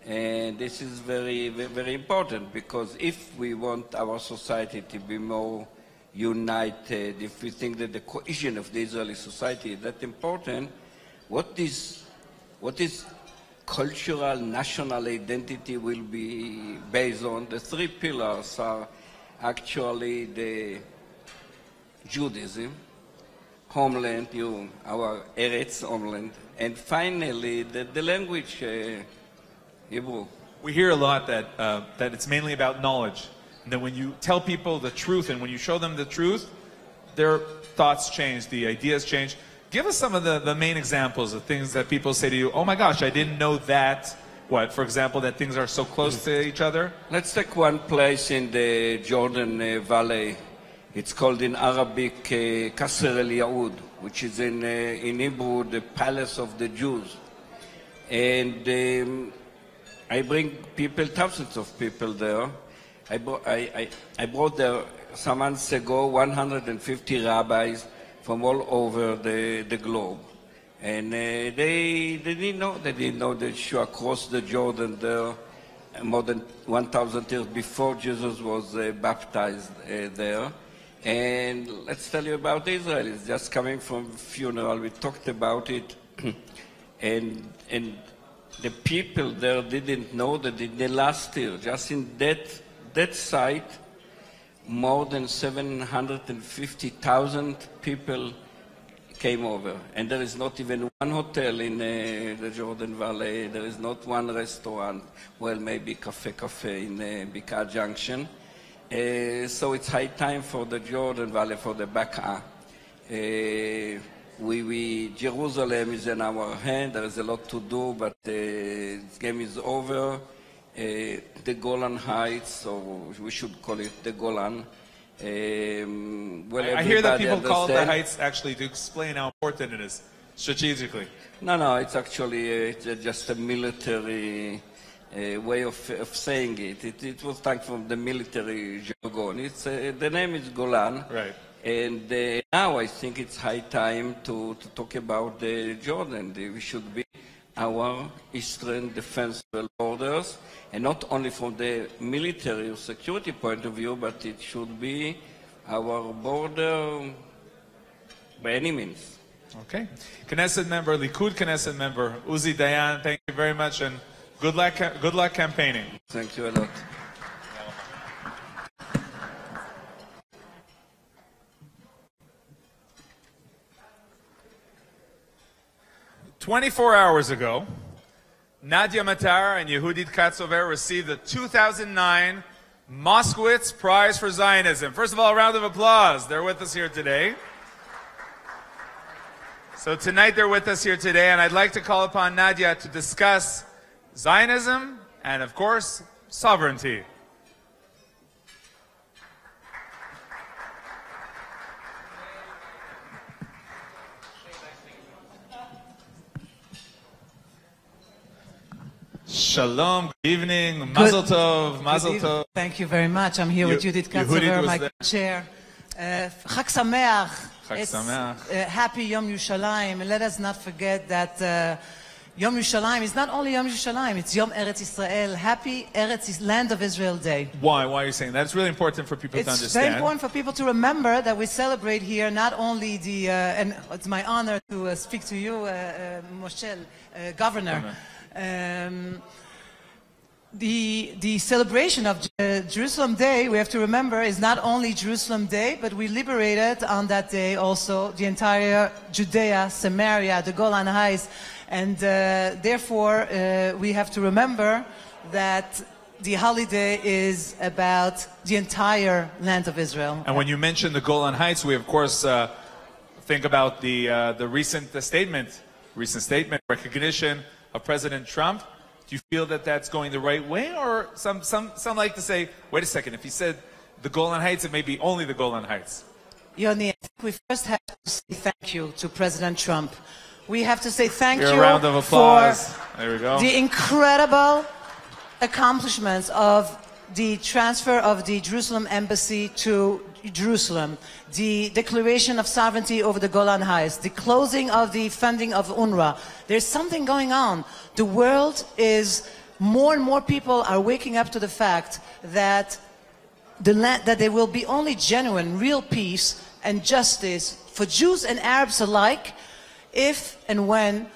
And this is very, very important, because if we want our society to be more united, if we think that the cohesion of the Israeli society is that important, what is cultural national identity will be based on? The three pillars are actually the Judaism, homeland, our Eretz, homeland, and finally the language, Hebrew. We hear a lot that it's mainly about knowledge. And that when you tell people the truth and when you show them the truth, their thoughts change, the ideas change. Give us some of the main examples of things that people say to you, oh my gosh, I didn't know that. What, for example, that things are so close to each other? Let's take one place in the Jordan Valley. It's called in Arabic Qasr el-Yaoud, which is in Hebrew the palace of the Jews. And I bring people, thousands of people there. I brought there some months ago 150 rabbis from all over the globe. And they didn't know that Yeshua crossed the Jordan there more than 1,000 years before Jesus was baptized there. And let's tell you about Israel. It's just coming from funeral. We talked about it. and the people there didn't know that in the last year, just in that site, more than 750,000 people came over. And there is not even one hotel in the Jordan Valley. There is not one restaurant. Well, maybe Cafe in Bika Junction. So it's high time for the Jordan Valley, for the Baka. Jerusalem is in our hand. There is a lot to do, but the game is over. The Golan Heights, or we should call it the Golan. I hear that people call it the Heights, actually, to explain how important it is strategically. No, it's actually just a military way of saying it. It was taken from the military jargon. The name is Golan. Right. And now I think it's high time to talk about the Jordan. We should be our eastern defensible borders, and not only from the military or security point of view, but it should be our border by any means. Okay. Knesset member, Likud Knesset member, Uzi Dayan, thank you very much, and good luck campaigning. Thank you a lot. 24 hours ago, Nadia Matar and Yehudit Chovevei received the 2009 Moskowitz Prize for Zionism. First of all, a round of applause. They're with us here today. So tonight they're with us here today, and I'd like to call upon Nadia to discuss Zionism and, of course, sovereignty. Shalom, good evening, Mazel Tov, Mazel Tov. Thank you very much. I'm here with Judith Chovevei, my chair. Chag Sameach. Happy Yom Yerushalayim. And let us not forget that Yom Yerushalayim is not only Yom Yerushalayim, it's Yom Eretz Israel. Happy Land of Israel Day. Why are you saying that? It's really important for people to understand. It's very important for people to remember that we celebrate here not only and it's my honor to speak to you, Moshe, Governor. The celebration of Jerusalem Day, we have to remember, is not only Jerusalem Day, but we liberated on that day also the entire Judea, Samaria, the Golan Heights, and therefore we have to remember that the holiday is about the entire land of Israel. And when you mention the Golan Heights, we of course think about the recent statement, recognition of President Trump? Do you feel that that's going the right way, or some like to say, wait a second, if he said the Golan Heights, it may be only the Golan Heights? Yoni, I think we first have to say thank you to President Trump. We have to say thank you a round of applause. There we go. The incredible accomplishments of the transfer of the Jerusalem embassy to Jerusalem, the declaration of sovereignty over the Golan Heights, the closing of the funding of UNRWA. There's something going on. The world is, more and more people are waking up to the fact that that there will be only genuine, real peace and justice for Jews and Arabs alike if and when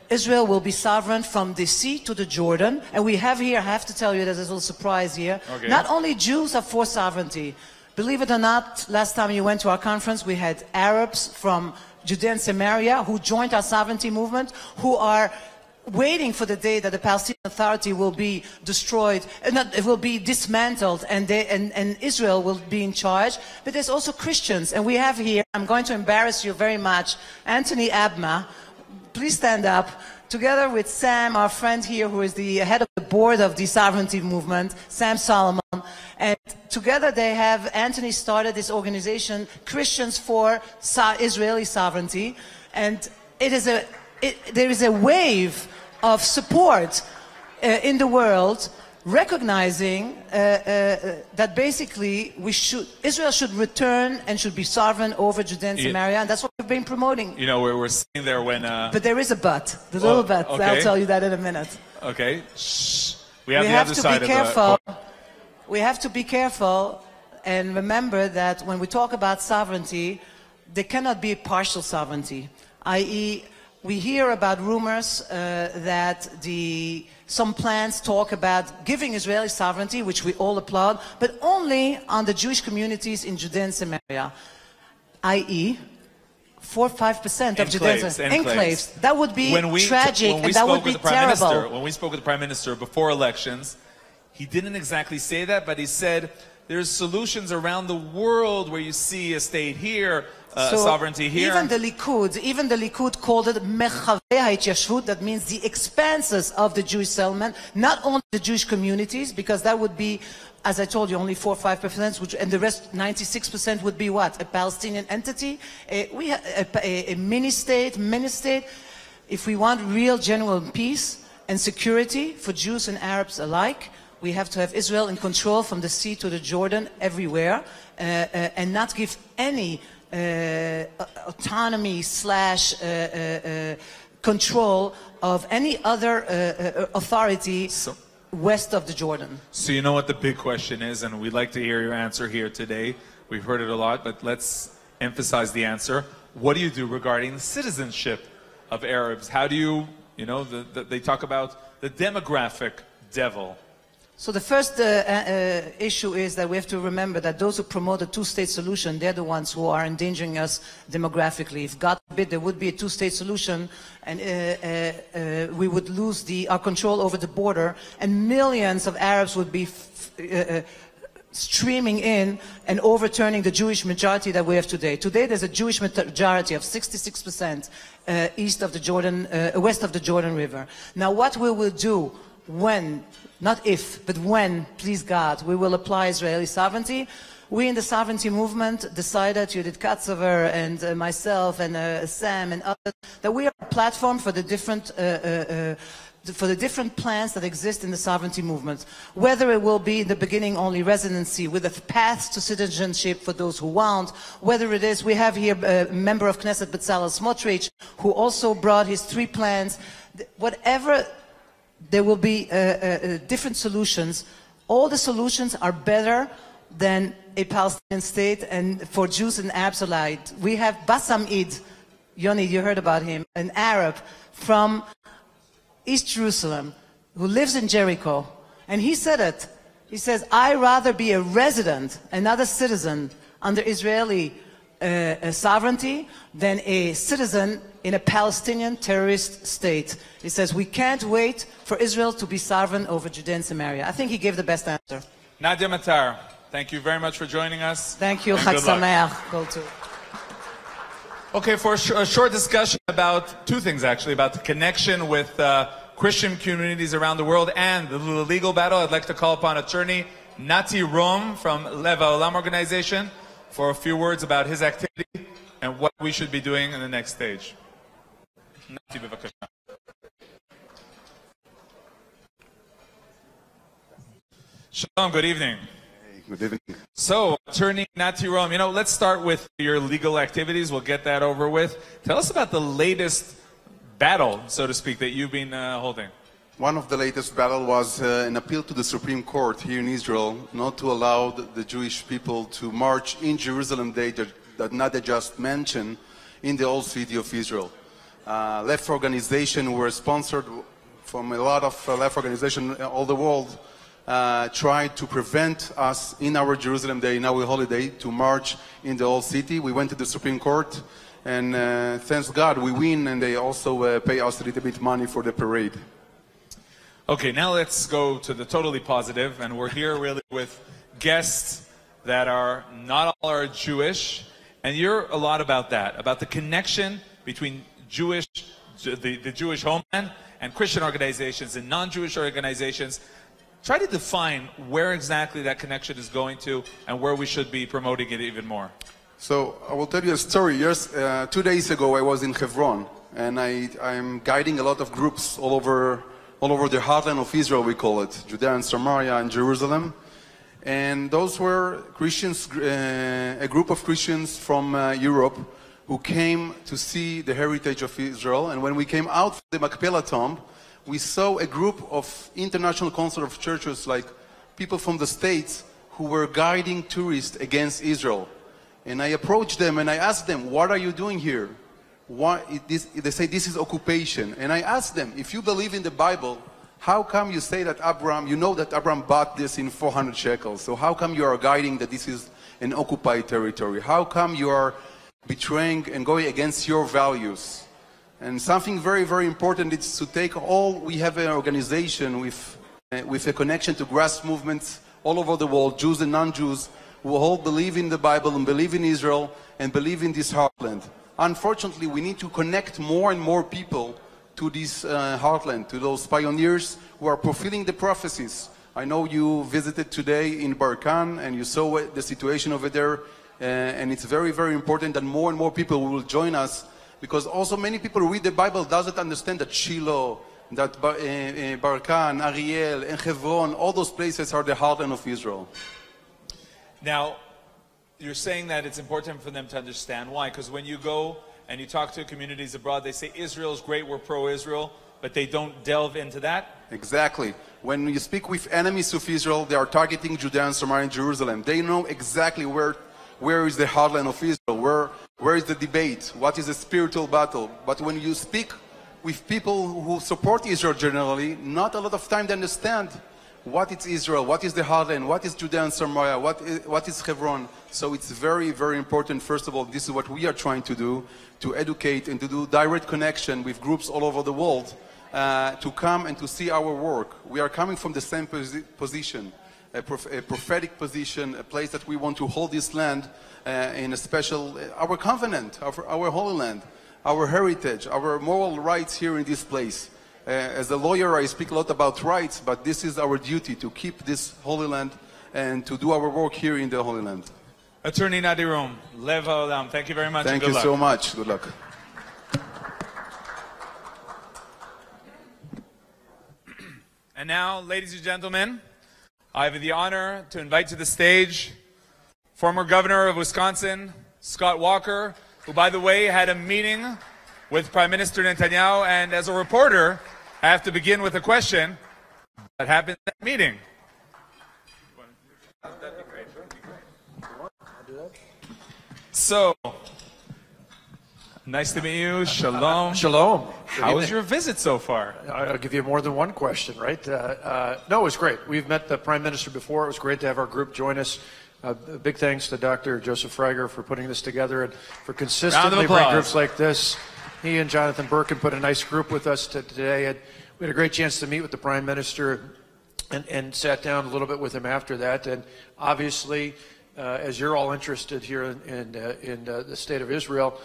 Israel will be sovereign from the sea to the Jordan. And we have here, I have to tell you, there's a little surprise here. Okay. Not only Jews are for sovereignty. Believe it or not, last time you went to our conference, we had Arabs from Judea and Samaria who joined our sovereignty movement, who are waiting for the day that the Palestinian Authority will be destroyed, it will be dismantled, and Israel will be in charge. But there's also Christians, and we have here, I'm going to embarrass you very much, Anthony Abma. Please stand up. Together with Sam, our friend here, who is the head of the board of the sovereignty movement, Sam Solomon, and together they have, Anthony started this organization, Christians for Israeli Sovereignty, and there is a wave of support in the world recognizing that basically Israel should return and should be sovereign over Judea and Samaria, and that's what we've been promoting. You know, we're sitting there when... But there is a but, the little but. Okay. I'll tell you that in a minute. Okay. Shh. We have to be careful. We have to be careful and remember that when we talk about sovereignty, there cannot be partial sovereignty, i.e., we hear about rumors that some plans talk about giving Israeli sovereignty, which we all applaud, but only on the Jewish communities in Judea and Samaria, i.e., 4 or 5% of Judeans. Enclaves. That would be tragic, and that would be terrible. When we spoke with the Prime Minister before elections, he didn't exactly say that, but he said there's solutions around the world where you see a state here, sovereignty here. Even the Likud called it Chovevei HaYitashvut, that means the expanses of the Jewish settlement, not only the Jewish communities, because that would be, as I told you, only 4 or 5%, and the rest, 96%, would be what? A Palestinian entity, a mini-state. If we want real, genuine peace and security for Jews and Arabs alike, we have to have Israel in control from the sea to the Jordan, everywhere, and not give any autonomy / control of any other authority west of the Jordan. So you know what the big question is, and we'd like to hear your answer here today. We've heard it a lot, but let's emphasize the answer. What do you do regarding the citizenship of Arabs? How do you, they talk about the demographic devil. So the first issue is that we have to remember that those who promote a two-state solution, they're the ones who are endangering us demographically. If God forbid there would be a two-state solution, and we would lose our control over the border, and millions of Arabs would be streaming in and overturning the Jewish majority that we have today. Today there's a Jewish majority of 66% west of the Jordan River. Now what we will do when, not if, but when, please God, we will apply Israeli sovereignty. We in the sovereignty movement decided, Judith Katzover and myself and Sam and others, that we are a platform for the different plans that exist in the sovereignty movement. Whether it will be in the beginning only residency with a path to citizenship for those who want, whether it is, we have here a member of Knesset, Bezalel Smotrich, who also brought his 3 plans. Whatever, there will be different solutions. All the solutions are better than a Palestinian state, and for Jews and Arabs alike. We have Bassam Eid, Yoni, you heard about him, an Arab from East Jerusalem who lives in Jericho, and he said it. He says, I'd rather be a resident, another citizen under Israeli sovereignty than a citizen in a Palestinian terrorist state. He says, we can't wait for Israel to be sovereign over Judea and Samaria. I think he gave the best answer. Nadia Matar, thank you very much for joining us. Thank you. Chag Sameach. Go to. Okay, for a short discussion about two things, actually, about the connection with Christian communities around the world and the legal battle, I'd like to call upon attorney Nati Rom from Leva Olam organization for a few words about his activity and what we should be doing in the next stage. Nati, bevakasha. Shalom, good evening. Good evening. So, attorney Nati Rom, let's start with your legal activities. We'll get that over with. Tell us about the latest battle, so to speak, that you've been holding. One of the latest battles was an appeal to the Supreme Court here in Israel not to allow the Jewish people to march in Jerusalem Day that Nadia just mentioned in the old city of Israel. Left organizations were sponsored from a lot of left organizations all the world. Tried to prevent us in our Jerusalem Day, in our holiday, to march in the old city. We went to the Supreme Court, and thanks God we win, and they also pay us a little bit money for the parade. Okay, now let's go to the totally positive, and we're here really with guests that are not all are Jewish, and you're a lot about that, about the connection between the Jewish homeland and Christian organizations and non-Jewish organizations. Try to define where exactly that connection is going to and where we should be promoting it even more. So I will tell you a story. Yes, 2 days ago I was in Hebron, and I'm guiding a lot of groups all over the heartland of Israel, we call it, Judea and Samaria and Jerusalem. And those were Christians, a group of Christians from Europe who came to see the heritage of Israel. And when we came out from the Machpelah tomb, we saw a group of international council of churches, like people from the States, who were guiding tourists against Israel. And I approached them and I asked them, what are you doing here? They say this is occupation. And I asked them, if you believe in the Bible, how come you say that you know that Abraham bought this in 400 shekels? So how come you are guiding that this is an occupied territory? How come you are betraying and going against your values? And something very, very important is to take we have an organization with a connection to grass movements all over the world, Jews and non-Jews, who all believe in the Bible and believe in Israel and believe in this heartland. Unfortunately, we need to connect more and more people to this heartland, to those pioneers who are fulfilling the prophecies. I know you visited today in Barkan and you saw the situation over there, and it's very, very important that more and more people will join us. Because also many people who read the Bible doesn't understand that Shiloh, that Barkan, Ariel, and Hebron, all those places are the heartland of Israel. Now, you're saying that it's important for them to understand why. Because when you go and you talk to communities abroad, they say Israel's great, we're pro-Israel, but they don't delve into that? Exactly. When you speak with enemies of Israel, they are targeting Judea and Samaria and Jerusalem. They know exactly where is the heartland of Israel, where is the debate, what is the spiritual battle. But when you speak with people who support Israel generally, not a lot of time they understand what is Israel, what is the heartland, what is Judea and Samaria, what is Hebron. So it's very, very important. First of all, this is what we are trying to do, to educate and to do direct connection with groups all over the world, to come and to see our work. We are coming from the same position. A prophetic position, a place that we want to hold this land in a special, our covenant, our holy land, our heritage, our moral rights here in this place. As a lawyer, I speak a lot about rights, but this is our duty to keep this holy land and to do our work here in the holy land. Attorney Nati Rom, Leva Olam, thank you very much. Thank you so much. Good luck. And now, ladies and gentlemen, I have the honor to invite to the stage former governor of Wisconsin, Scott Walker, who, by the way, had a meeting with Prime Minister Netanyahu. And as a reporter, I have to begin with a question. What happened at that meeting? So, nice to meet you. Shalom. Shalom. How was your visit so far? I'll give you more than one question, right? No, it was great. We've met the Prime Minister before. It was great to have our group join us. Big thanks to Dr. Joseph Frager for putting this together and for consistently bringing groups like this. He and Jonathan Birkin put a nice group with us today. And we had a great chance to meet with the Prime Minister and sat down a little bit with him after that. And obviously, as you're all interested here in the state of Israel,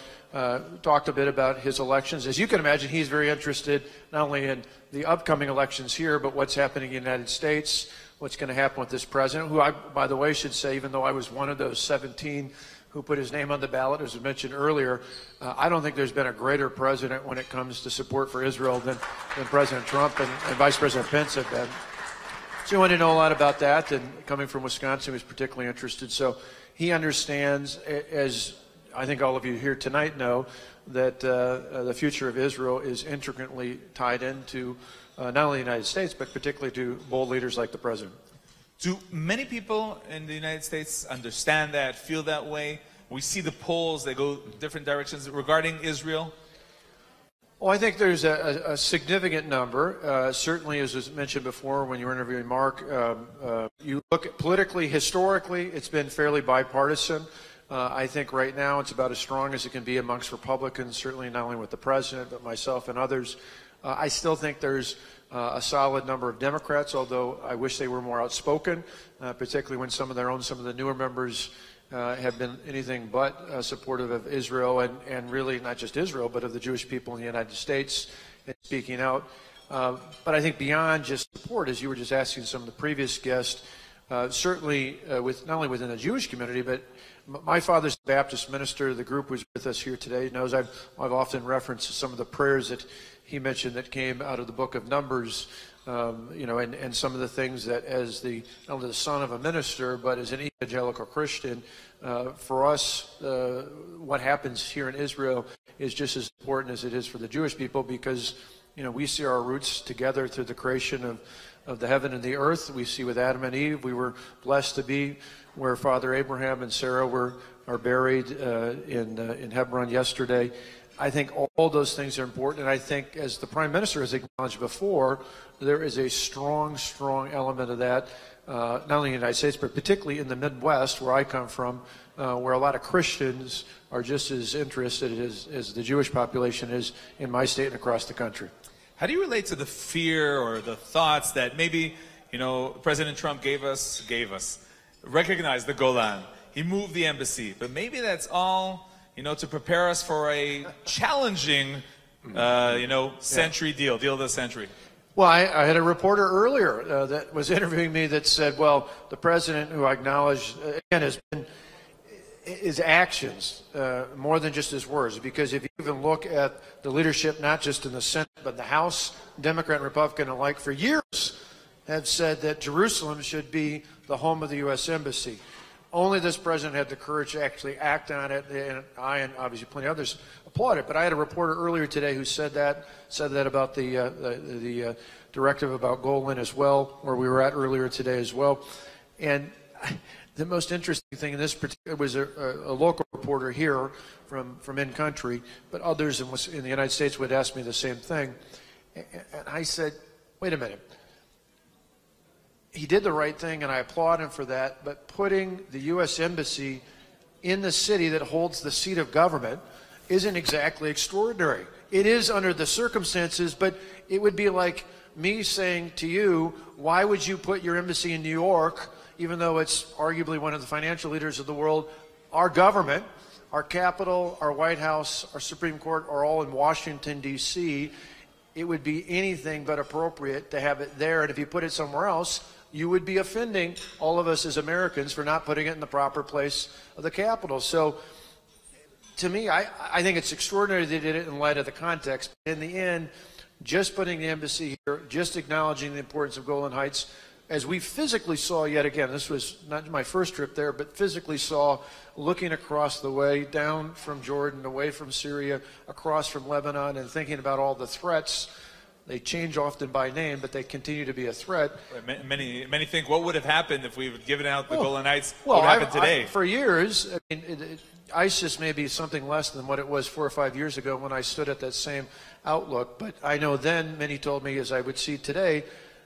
talked a bit about his elections. As you can imagine, he's very interested not only in the upcoming elections here, but what's happening in the United States, what's going to happen with this president, who I, by the way, should say, even though I was one of those 17 who put his name on the ballot, as I mentioned earlier, I don't think there's been a greater president when it comes to support for Israel than President Trump and Vice President Pence have been. So he wanted to know a lot about that, and coming from Wisconsin, he was particularly interested. So he understands, as I think all of you here tonight know, that the future of Israel is intricately tied into not only the United States, but particularly to bold leaders like the president. Do many people in the United States understand that, feel that way? We see the polls, they go different directions regarding Israel. Well, I think there's a significant number. Certainly, as was mentioned before when you were interviewing Mark, you look at politically, historically, it's been fairly bipartisan. I think right now it's about as strong as it can be amongst Republicans, certainly not only with the president, but myself and others. I still think there's a solid number of Democrats, although I wish they were more outspoken, particularly when some of the newer members have been anything but supportive of Israel and really not just Israel, but of the Jewish people in the United States and speaking out. But I think beyond just support, as you were just asking some of the previous guests, certainly with not only within the Jewish community, but my father's a Baptist minister. The group who's with us here today knows I've often referenced some of the prayers that he mentioned that came out of the book of Numbers, and some of the things that as not only the son of a minister, but as an evangelical Christian, for us, what happens here in Israel is just as important as it is for the Jewish people, because, we see our roots together through the creation of the heaven and the earth. We see with Adam and Eve, we were blessed to be where Father Abraham and Sarah are buried in Hebron yesterday. I think all those things are important, and I think, as the Prime Minister has acknowledged before, there is a strong, strong element of that, not only in the United States, but particularly in the Midwest, where I come from, where a lot of Christians are just as interested as the Jewish population is in my state and across the country. How do you relate to the fear or the thoughts that maybe, President Trump gave us, recognize the Golan, he moved the embassy, but maybe that's all, to prepare us for a challenging, century deal of the century? Well, I had a reporter earlier that was interviewing me that said, well, the president, who I acknowledge, again, has been his actions more than just his words, because if you even look at the leadership, not just in the Senate, but the House, Democrat and Republican alike, for years have said that Jerusalem should be the home of the U.S. Embassy. Only this president had the courage to actually act on it, and I and obviously plenty of others applaud it. But I had a reporter earlier today who said that about the directive about Golan as well, where we were at earlier today as well. And the most interesting thing in this particular was a local reporter here from in country, but others in the United States would ask me the same thing. And I said, wait a minute. He did the right thing, and I applaud him for that, but putting the U.S. Embassy in the city that holds the seat of government isn't exactly extraordinary. It is under the circumstances, but it would be like me saying to you, why would you put your embassy in New York, even though it's arguably one of the financial leaders of the world? Our government, our Capitol, our White House, our Supreme Court are all in Washington, D.C. It would be anything but appropriate to have it there, and if you put it somewhere else, you would be offending all of us as Americans for not putting it in the proper place of the Capitol. So, to me, I think it's extraordinary they did it in light of the context. But in the end, just putting the embassy here, just acknowledging the importance of Golan Heights, as we physically saw yet again, this was not my first trip there, but physically saw, looking across the way, down from Jordan, away from Syria, across from Lebanon, and thinking about all the threats. They change often by name, but they continue to be a threat. Many think, what would have happened if we had given out the Golan Heights? What would happen today? For years, ISIS may be something less than what it was 4 or 5 years ago when I stood at that same outlook. But I know then many told me, as I would see today,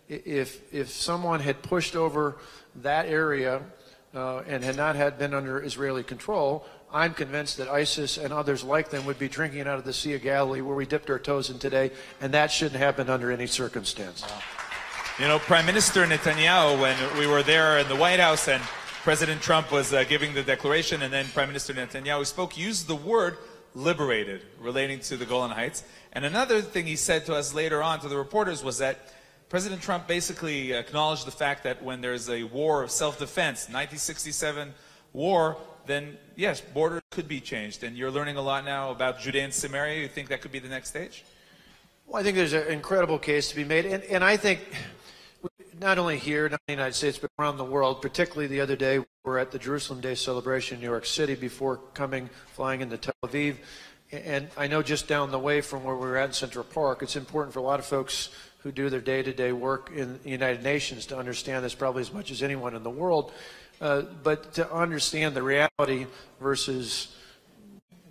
if someone had pushed over that area and had not been under Israeli control, I'm convinced that ISIS and others like them would be drinking out of the Sea of Galilee, where we dipped our toes in today, and that shouldn't happen under any circumstance. Prime Minister Netanyahu, when we were there in the White House, and President Trump was giving the declaration, and then Prime Minister Netanyahu spoke, used the word liberated relating to the Golan Heights. And another thing he said to us later on to the reporters was that President Trump basically acknowledged the fact that when there's a war of self-defense, 1967 war, then yes, borders could be changed. And you're learning a lot now about Judea and Samaria. You think that could be the next stage? Well, I think there's an incredible case to be made. And I think not only here, not in the United States, but around the world, particularly the other day, we were at the Jerusalem Day celebration in New York City before flying into Tel Aviv. And I know just down the way from where we were at in Central Park, it's important for a lot of folks who do their day-to-day work in the United Nations to understand this probably as much as anyone in the world, but to understand the reality versus,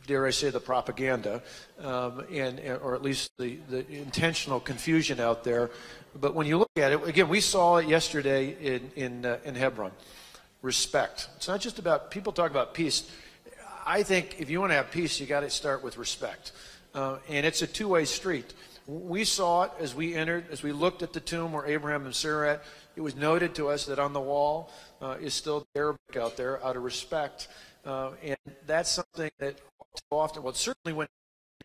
dare I say, the propaganda, or at least the intentional confusion out there. But when you look at it, again, we saw it yesterday in Hebron. Respect. It's not just about, people talk about peace. I think if you want to have peace, you got to start with respect. And it's a two-way street. We saw it as we entered, as we looked at the tomb where Abraham and Sarah are at. It was noted to us that on the wall is still the Arabic out there out of respect. And that's something that often, well, certainly when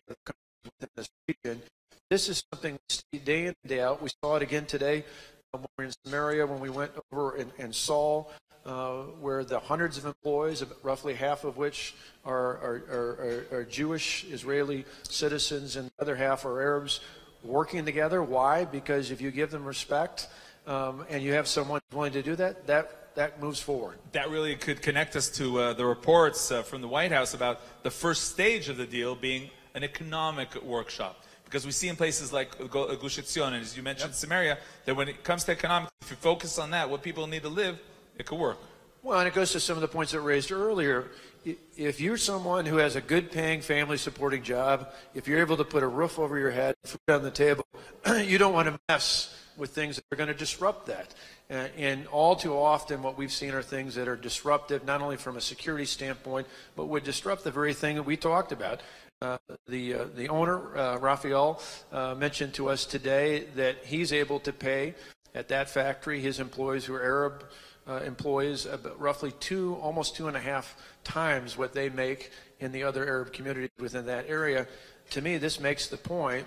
within this region, this is something we see day in and day out. We saw it again today when we were in Samaria, when we went over and saw where the hundreds of employees, roughly half of which are Jewish Israeli citizens and the other half are Arabs, working together. Why? Because if you give them respect and you have someone willing to do that, that moves forward. That really could connect us to the reports from the White House about the first stage of the deal being an economic workshop. Because we see in places like Gush Etzion, and as you mentioned, Samaria, that when it comes to economics, if you focus on that, what people need to live, it could work. Well, and it goes to some of the points that were raised earlier. If you're someone who has a good-paying, family-supporting job, if you're able to put a roof over your head, food on the table, you don't want to mess with things that are going to disrupt that. And all too often what we've seen are things that are disruptive, not only from a security standpoint, but would disrupt the very thing that we talked about. The owner, Raphael, mentioned to us today that he's able to pay at that factory his employees who are Arab employees roughly almost 2.5 times what they make in the other Arab communities within that area. To me, this makes the point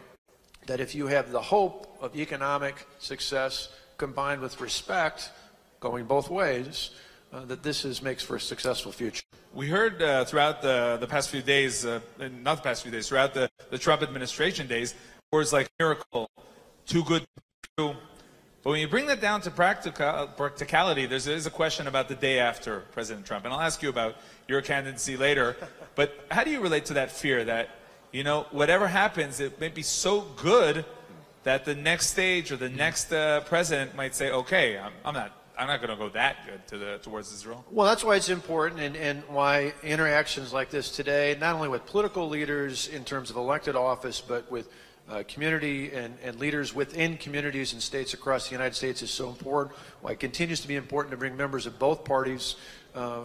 that if you have the hope of economic success combined with respect, going both ways, that this makes for a successful future. We heard throughout the past few days, not the past few days, throughout the Trump administration days, words like miracle, too good to be true. But when you bring that down to practicality, there is a question about the day after President Trump. And I'll ask you about your candidacy later. But how do you relate to that fear that, you know, whatever happens, it may be so good that the next stage or the next president might say, okay, I'm not going to go that good towards Israel? Well, that's why it's important and why interactions like this today, not only with political leaders in terms of elected office, but with community and leaders within communities and states across the United States is so important. Why it continues to be important to bring members of both parties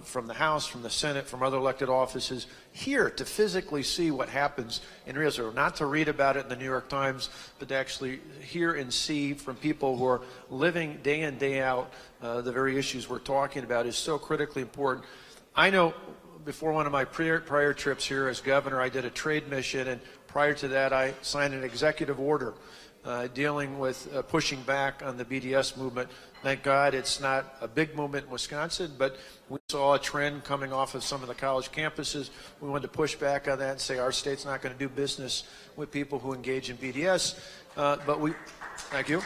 from the House, from the Senate, from other elected offices here to physically see what happens in Israel. Not to read about it in the New York Times, but to actually hear and see from people who are living day in, day out the very issues we're talking about is so critically important. I know before one of my prior trips here as governor, I did a trade mission, and prior to that, I signed an executive order dealing with pushing back on the BDS movement. Thank God it's not a big movement in Wisconsin, but we saw a trend coming off of some of the college campuses. We wanted to push back on that and say our state's not going to do business with people who engage in BDS. Thank you.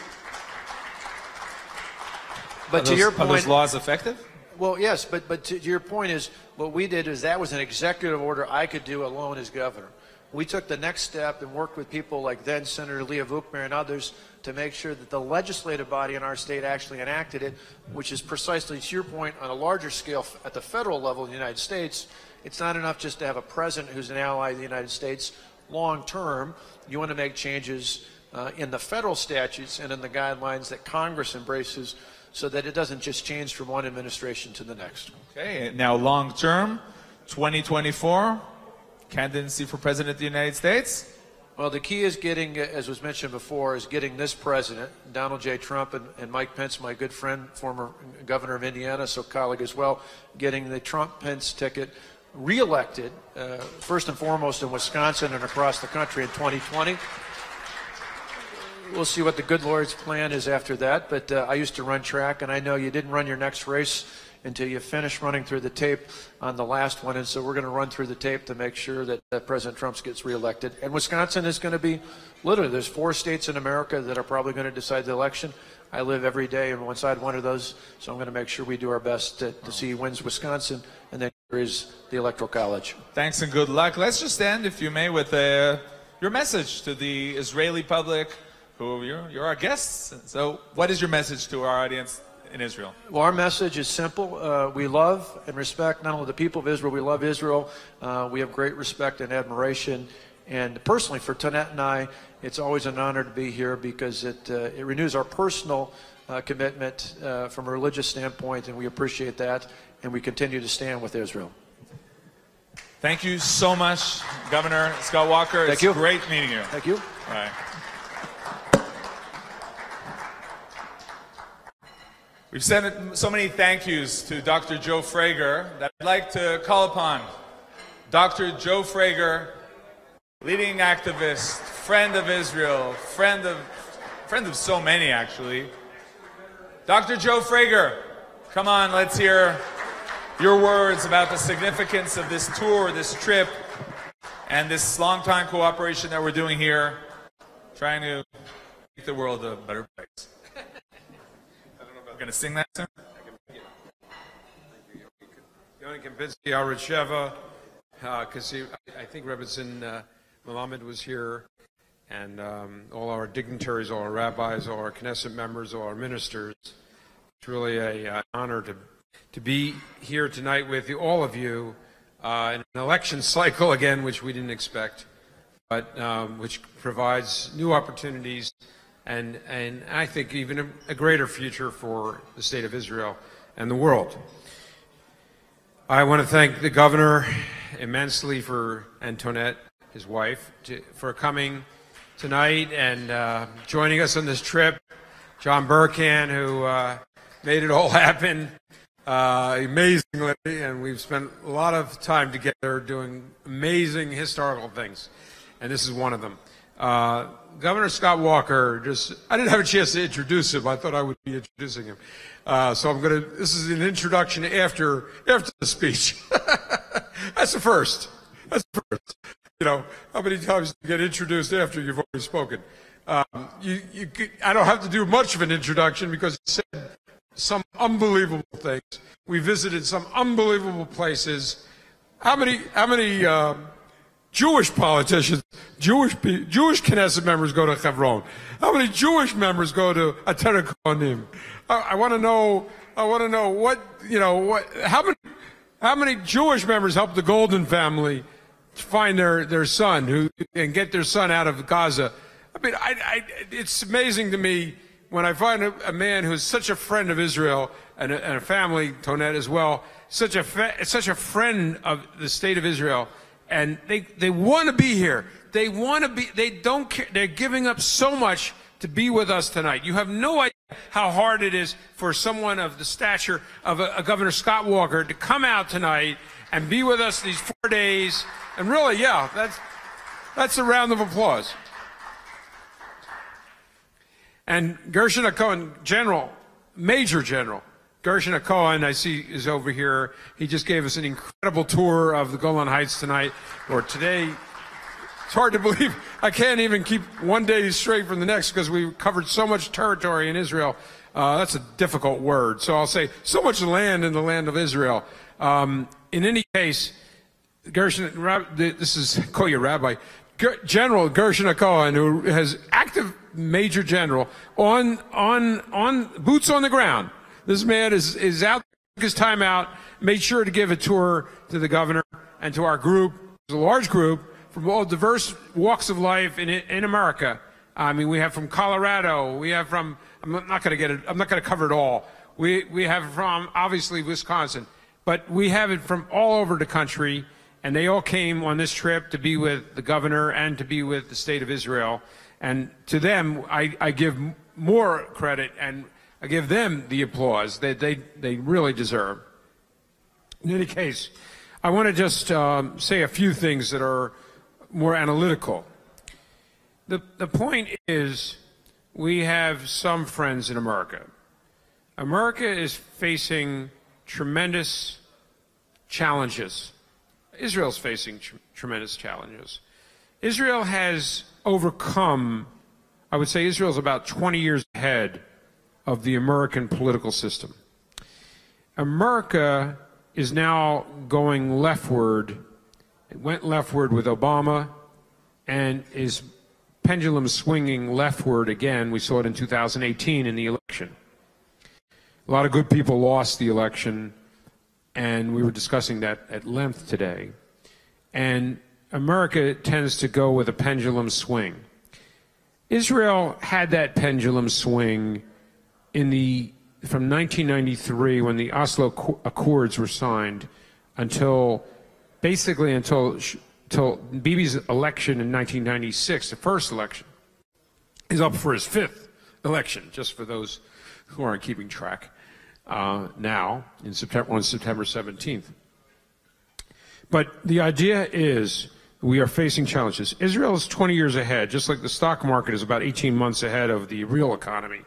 But to your point, are those laws effective? Well, yes, but to your point is what we did is that was an executive order I could do alone as governor. We took the next step and worked with people like then Senator Leah Vukmir and others to make sure that the legislative body in our state actually enacted it, which is precisely to your point on a larger scale at the federal level in the United States. It's not enough just to have a president who's an ally of the United States. Long term, you want to make changes in the federal statutes and in the guidelines that Congress embraces so that it doesn't just change from one administration to the next. Okay, now long term, 2024. Candidacy for President of the United States? Well, the key is getting, as was mentioned before, is getting this president, Donald J. Trump, and Mike Pence, my good friend, former governor of Indiana, so colleague as well, getting the Trump-Pence ticket reelected, first and foremost in Wisconsin and across the country in 2020. We'll see what the good Lord's plan is after that, but I used to run track, and I know you didn't run your next race until you finish running through the tape on the last one, and so we're going to run through the tape to make sure that President Trump gets reelected. And Wisconsin is going to be, literally, there's 4 states in America that are probably going to decide the election. I live every day on one side, one of those, so I'm going to make sure we do our best to see who wins Wisconsin, and then there is the Electoral College. Thanks and good luck. Let's just end, if you may, with your message to the Israeli public, who you're our guests. So what is your message to our audience in Israel? Well, our message is simple. We love and respect not only the people of Israel, we love Israel. We have great respect and admiration. And personally, for Tonette and I, it's always an honor to be here because it renews our personal commitment from a religious standpoint, and we appreciate that, and we continue to stand with Israel. Thank you so much, Governor Scott Walker. Thank you. Great meeting you. Thank you. All right. We've sent so many thank yous to Dr. Joe Frager that I'd like to call upon Dr. Joe Frager, leading activist, friend of Israel, friend of so many actually. Dr. Joe Frager, come on, let's hear your words about the significance of this tour, this trip, and this long-time cooperation that we're doing here, trying to make the world a better place. Going to sing that soon? You only convinced the Arutz Sheva, because I think Rebbetzin Melamed was here, and all our dignitaries, all our rabbis, all our Knesset members, all our ministers. It's really an honor to be here tonight with all of you in an election cycle again, which we didn't expect, but which provides new opportunities. And I think even a greater future for the state of Israel and the world. I want to thank the governor immensely for Antoinette, his wife, for coming tonight and joining us on this trip. John Burkan, who made it all happen amazingly, and we've spent a lot of time together doing amazing historical things, and this is one of them. Governor Scott Walker, I didn't have a chance to introduce him. I thought I would be introducing him. So this is an introduction after the speech. That's the first. That's the first. You know, how many times do you get introduced after you've already spoken? I don't have to do much of an introduction because he said some unbelievable things. We visited some unbelievable places. How many Jewish politicians, Jewish Knesset members go to Hebron? How many Jewish members go to Ateret Kohanim? I want to know how many Jewish members helped the Golden family find their son and get their son out of Gaza? I mean, it's amazing to me when I find a man who's such a friend of Israel and a family, Tonette as well, such a friend of the state of Israel. And they want to be here. They don't care. They're giving up so much to be with us tonight. You have no idea how hard it is for someone of the stature of a Governor Scott Walker to come out tonight and be with us these 4 days. And really, yeah, that's a round of applause. And Gershon Cohen, Major General, Gershon Cohen, I see, is over here. He just gave us an incredible tour of the Golan Heights tonight, or today. It's hard to believe. I can't even keep one day straight from the next because we covered so much territory in Israel. That's a difficult word. So I'll say so much land in the land of Israel. In any case, Gershon, this is, call you Rabbi, General Gershon Cohen, who has active Major General on boots on the ground. This man is out, took his time out, made sure to give a tour to the governor and to our group. It's a large group from all diverse walks of life in America. I mean, we have from Colorado, we have from, I'm not going to cover it all. We have from, obviously, Wisconsin, but we have it from all over the country. and they all came on this trip to be with the governor and to be with the state of Israel. And to them, I give more credit, and I give them the applause that they really deserve. In any case, I want to just say a few things that are more analytical. The point is, we have some friends in America. America is facing tremendous challenges. Israel's facing tremendous challenges. Israel has overcome, I would say Israel's about 20 years ahead of the American political system. America is now going leftward. It went leftward with Obama and is pendulum swinging leftward again. We saw it in 2018 in the election. A lot of good people lost the election, and we were discussing that at length today. And America tends to go with a pendulum swing. Israel had that pendulum swing from 1993, when the Oslo Accords were signed, until Bibi's election in 1996, the first election. He's up for his 5th election, just for those who aren't keeping track now, on September 17th. But the idea is we are facing challenges. Israel is 20 years ahead, just like the stock market is about 18 months ahead of the real economy.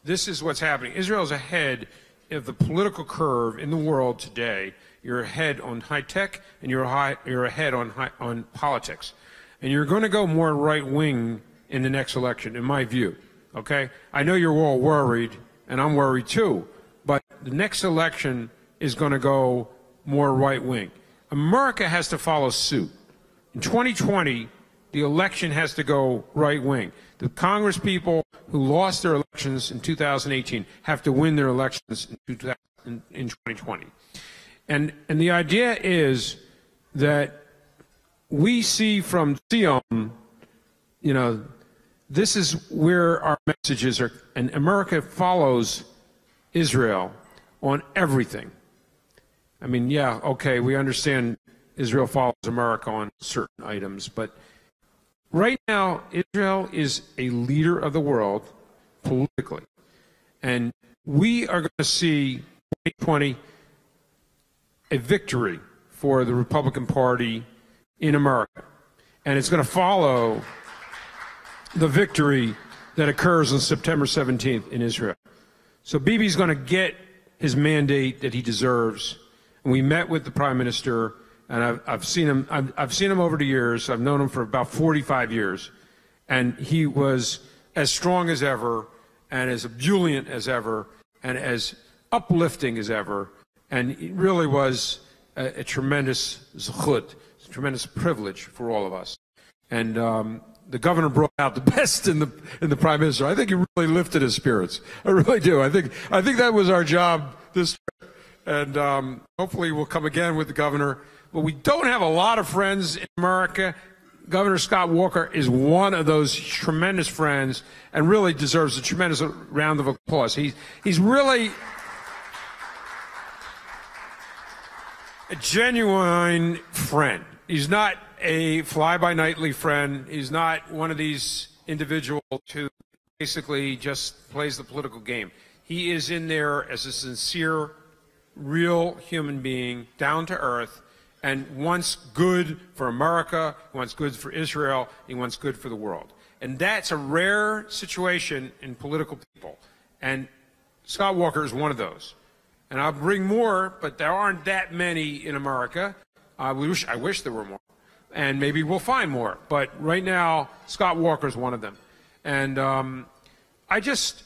This is what's happening. Israel is ahead of the political curve in the world today. You're ahead on high tech, and you're ahead on politics. And you're going to go more right-wing in the next election, in my view. Okay? I know you're all worried, and I'm worried too. But the next election is going to go more right-wing. America has to follow suit. In 2020, the election has to go right-wing. The Congress people who lost their elections in 2018 have to win their elections in 2020. And the idea is that we see from Zion, this is where our messages are, and America follows Israel on everything. I mean, yeah, okay, we understand Israel follows America on certain items, but right now, Israel is a leader of the world politically. And we are going to see 2020 a victory for the Republican Party in America. And it's going to follow the victory that occurs on September 17th in Israel. So Bibi's going to get his mandate that he deserves. And we met with the Prime Minister, and I've seen him over the years. I've known him for about 45 years. And he was as strong as ever, and as ebullient as ever, and as uplifting as ever. And it really was a tremendous zechut, a tremendous privilege for all of us. And the governor brought out the best in the Prime Minister. I think he really lifted his spirits. I really do. I think that was our job this trip. And hopefully we'll come again with the governor. But we don't have a lot of friends in America. Governor Scott Walker is one of those tremendous friends and really deserves a tremendous round of applause. He's really a genuine friend. He's not a fly-by-nightly friend. He's not one of these individuals who basically just plays the political game. He is in there as a sincere, real human being, down to earth, and wants good for America, he wants good for Israel, he wants good for the world. And that's a rare situation in political people. And Scott Walker is one of those. And I'll bring more, but there aren't that many in America. I wish there were more. And maybe we'll find more. But right now, Scott Walker is one of them. And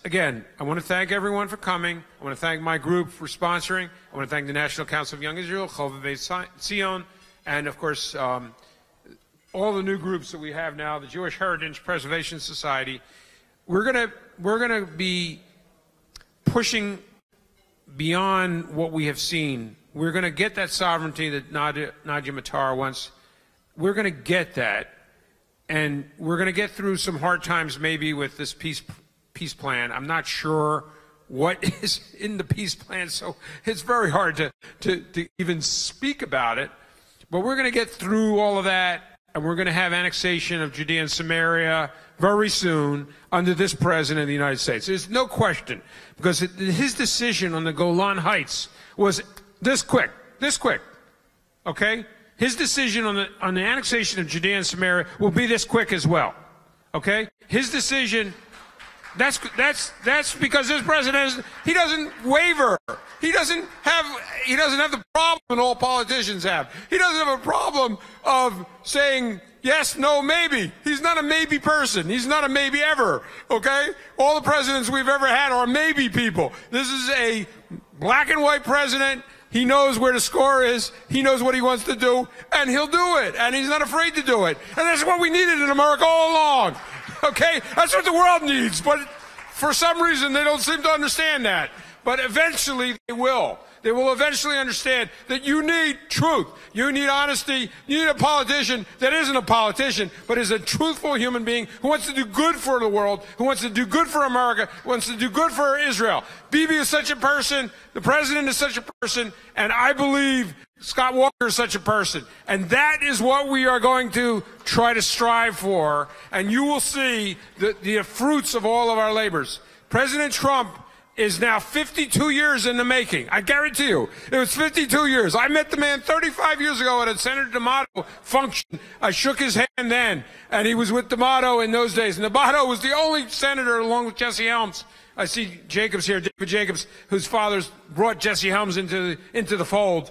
again, I want to thank everyone for coming. I want to thank my group for sponsoring. I want to thank the National Council of Young Israel, Chovevei Zion, and of course, all the new groups that we have now, the Jewish Heritage Preservation Society. We're gonna be pushing beyond what we have seen. We're going to get that sovereignty that Nadia Matar wants. We're going to get that, and we're going to get through some hard times maybe with this peace plan. I'm not sure what is in the peace plan, so it's very hard to even speak about it. But we're going to get through all of that, and we're going to have annexation of Judea and Samaria very soon under this president of the United States. There's no question, because his decision on the Golan Heights was this quick, okay? His decision on the annexation of Judea and Samaria will be this quick as well, okay? His decision, that's because this president, he doesn't waver. He doesn't have the problem that all politicians have. He doesn't have a problem of saying yes, no, maybe. He's not a maybe person. He's not a maybe ever, okay? All the presidents we've ever had are maybe people. This is a black and white president. He knows where the score is. He knows what he wants to do, and he'll do it. And he's not afraid to do it. And that's what we needed in America all along, okay? That's what the world needs. But for some reason, they don't seem to understand that. But eventually they will. They will eventually understand that you need truth. You need honesty. You need a politician that isn't a politician, but is a truthful human being who wants to do good for the world, who wants to do good for America, who wants to do good for Israel. Bibi is such a person. The president is such a person. And I believe Scott Walker is such a person. And that is what we are going to try to strive for. And you will see the fruits of all of our labors. President Trump is now 52 years in the making. I guarantee you, it was 52 years. I met the man 35 years ago at a Senator D'Amato function. I shook his hand then, and he was with D'Amato in those days. And D'Amato was the only senator, along with Jesse Helms. I see Jacobs here, David Jacobs, whose fathers brought Jesse Helms into the fold.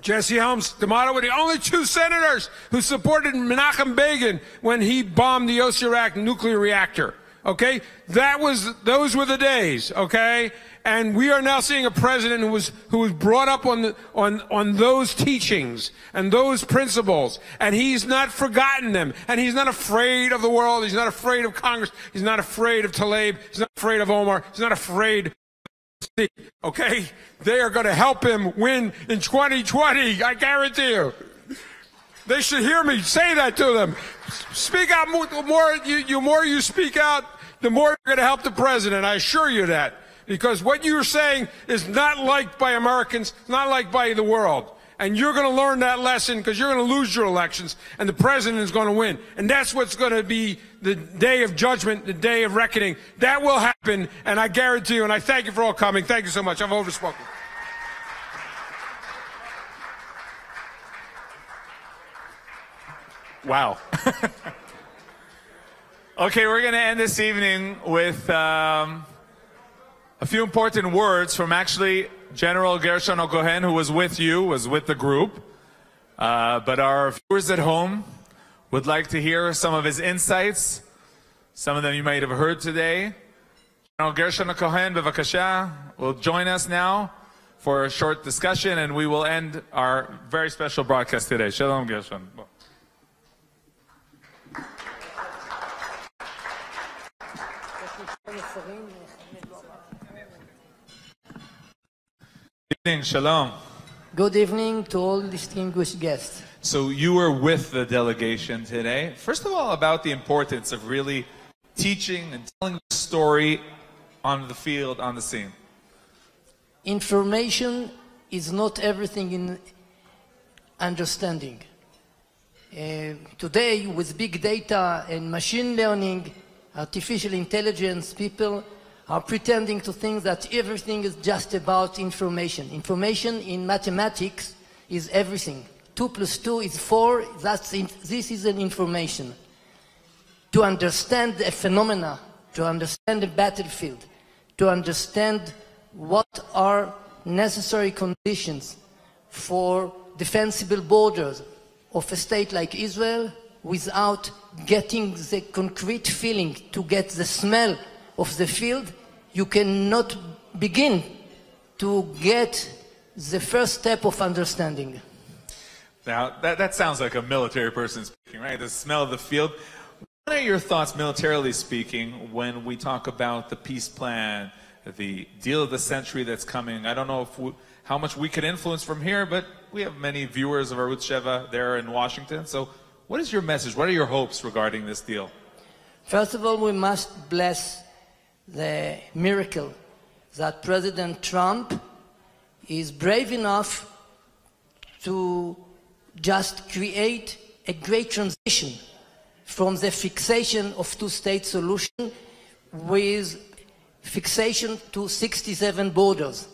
Jesse Helms, D'Amato were the only two senators who supported Menachem Begin when he bombed the Osirak nuclear reactor. Okay, those were the days. Okay, and we are now seeing a president who was brought up on those teachings and those principles, and he's not forgotten them. And he's not afraid of the world. He's not afraid of Congress. He's not afraid of Tlaib. He's not afraid of Omar. He's not afraid. Okay, they are going to help him win in 2020. I guarantee you. They should hear me say that to them. Speak out more. The more you speak out, the more you're going to help the president. I assure you that. Because what you're saying is not liked by Americans, not liked by the world. And you're going to learn that lesson because you're going to lose your elections, and the president is going to win. And that's what's going to be the day of judgment, the day of reckoning. That will happen, and I guarantee you, and I thank you for all coming. Thank you so much. I've overspoken. Wow. Okay, we're going to end this evening with a few important words from actually General Gershon O'Cohen, who was with the group. But our viewers at home would like to hear some of his insights. Some of them you might have heard today. General Gershon O'Cohen, bevakasha, will join us now for a short discussion, and we will end our very special broadcast today. Shalom, Gershon. Good evening, shalom. Good evening to all distinguished guests. So you were with the delegation today. First of all, about the importance of really teaching and telling the story on the field, on the scene. Information is not everything in understanding. Today, with big data and machine learning, artificial intelligence, people are pretending to think that everything is just about information. Information in mathematics is everything. 2 + 2 is 4. This is an information. To understand a phenomena, to understand the battlefield, to understand what are necessary conditions for defensible borders of a state like Israel, without getting the concrete feeling, to get the smell of the field, you cannot begin to get the first step of understanding. Now, that sounds like a military person speaking, right? The smell of the field. What are your thoughts, militarily speaking, when we talk about the peace plan, the deal of the century that's coming? I don't know how much we could influence from here, but we have many viewers of Arutz Sheva there in Washington. So what is your message? What are your hopes regarding this deal? First of all, we must bless the miracle that President Trump is brave enough to just create a great transition from the fixation of two-state solution with fixation to 67 borders.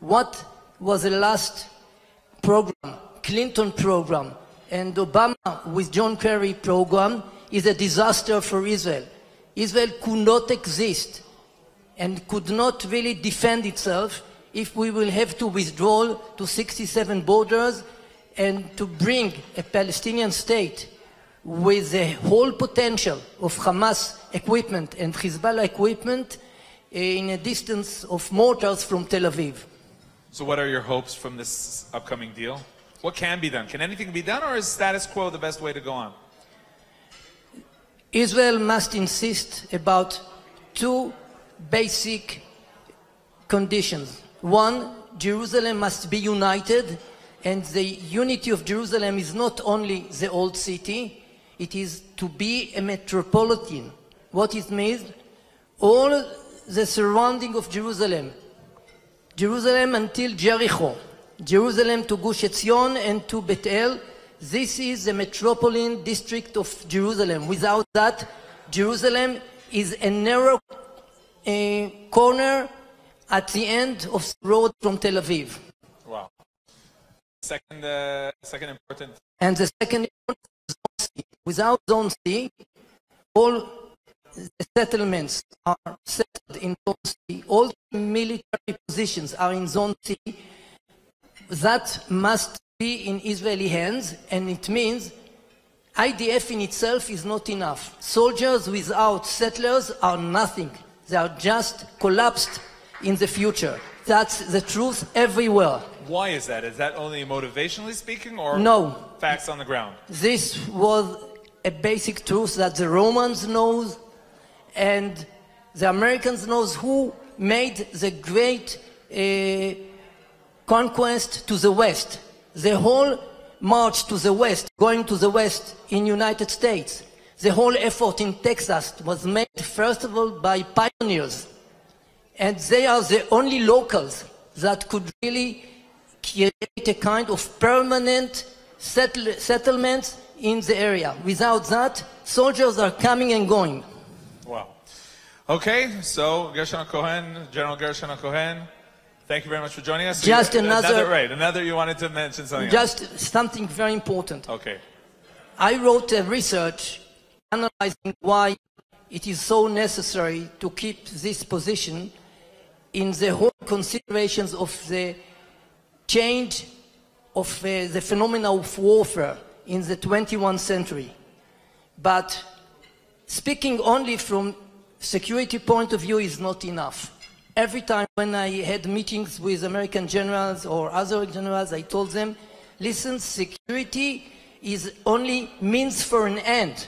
What was the last program, Clinton program, and Obama with John Kerry program is a disaster for Israel. Israel could not exist and could not really defend itself if we will have to withdraw to 67 borders and to bring a Palestinian state with the whole potential of Hamas equipment and Hezbollah equipment in a distance of mortars from Tel Aviv. So what are your hopes from this upcoming deal? What can be done? Can anything be done, or is status quo the best way to go on? Israel must insist about two basic conditions. One, Jerusalem must be united, and the unity of Jerusalem is not only the old city, it is to be a metropolitan. What it means? All the surrounding of Jerusalem, Jerusalem until Jericho, Jerusalem to Gush Etzion and to Bethel, this is the metropolitan district of Jerusalem. Without that, Jerusalem is a narrow corner at the end of the road from Tel Aviv. Wow. Second important. And the second important is Zone C. Without Zone C, all the settlements are settled in Zone C. All the military positions are in Zone C. That must be in Israeli hands, and it means IDF in itself is not enough. Soldiers without settlers are nothing. They are just collapsed in the future. That's the truth everywhere. Why is that? Is that only motivationally speaking, or no, facts on the ground? This was a basic truth that the Romans knows and the Americans knows, who made the great conquest to the West. The whole march to the West, going to the West in United States, the whole effort in Texas was made first of all by pioneers. And they are the only locals that could really create a kind of permanent settlements in the area. Without that, soldiers are coming and going. Wow. Okay, so Gershon Cohen, General Gershon Cohen, thank you very much for joining us. Just another you wanted to mention something Just else. something very important. Okay. I wrote a research analyzing why it is so necessary to keep this position in the whole considerations of the change of the phenomena of warfare in the 21st century. But speaking only from security point of view is not enough. Every time when I had meetings with American generals or other generals, I told them, listen, security is only means for an end.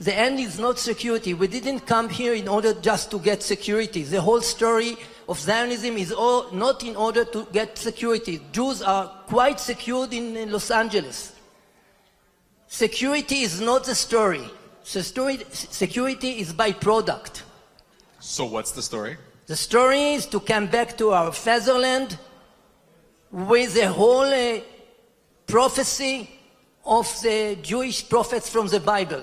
The end is not security. We didn't come here in order just to get security. The whole story of Zionism is not in order to get security. Jews are quite secured in Los Angeles. Security is not the story. Security is byproduct. So what's the story? The story is to come back to our fatherland with the whole prophecy of the Jewish prophets from the Bible.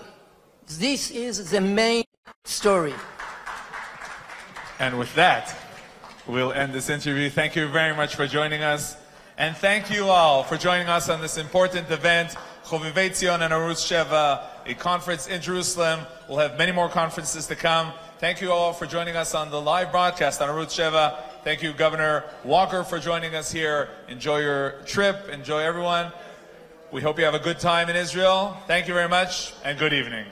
This is the main story. And with that, we'll end this interview. Thank you very much for joining us. And thank you all for joining us on this important event, Chovevei and Arutz Sheva, a conference in Jerusalem. We'll have many more conferences to come. Thank you all for joining us on the live broadcast on Arutz Sheva. Thank you, Governor Walker, for joining us here. Enjoy your trip. Enjoy everyone. We hope you have a good time in Israel. Thank you very much, and good evening.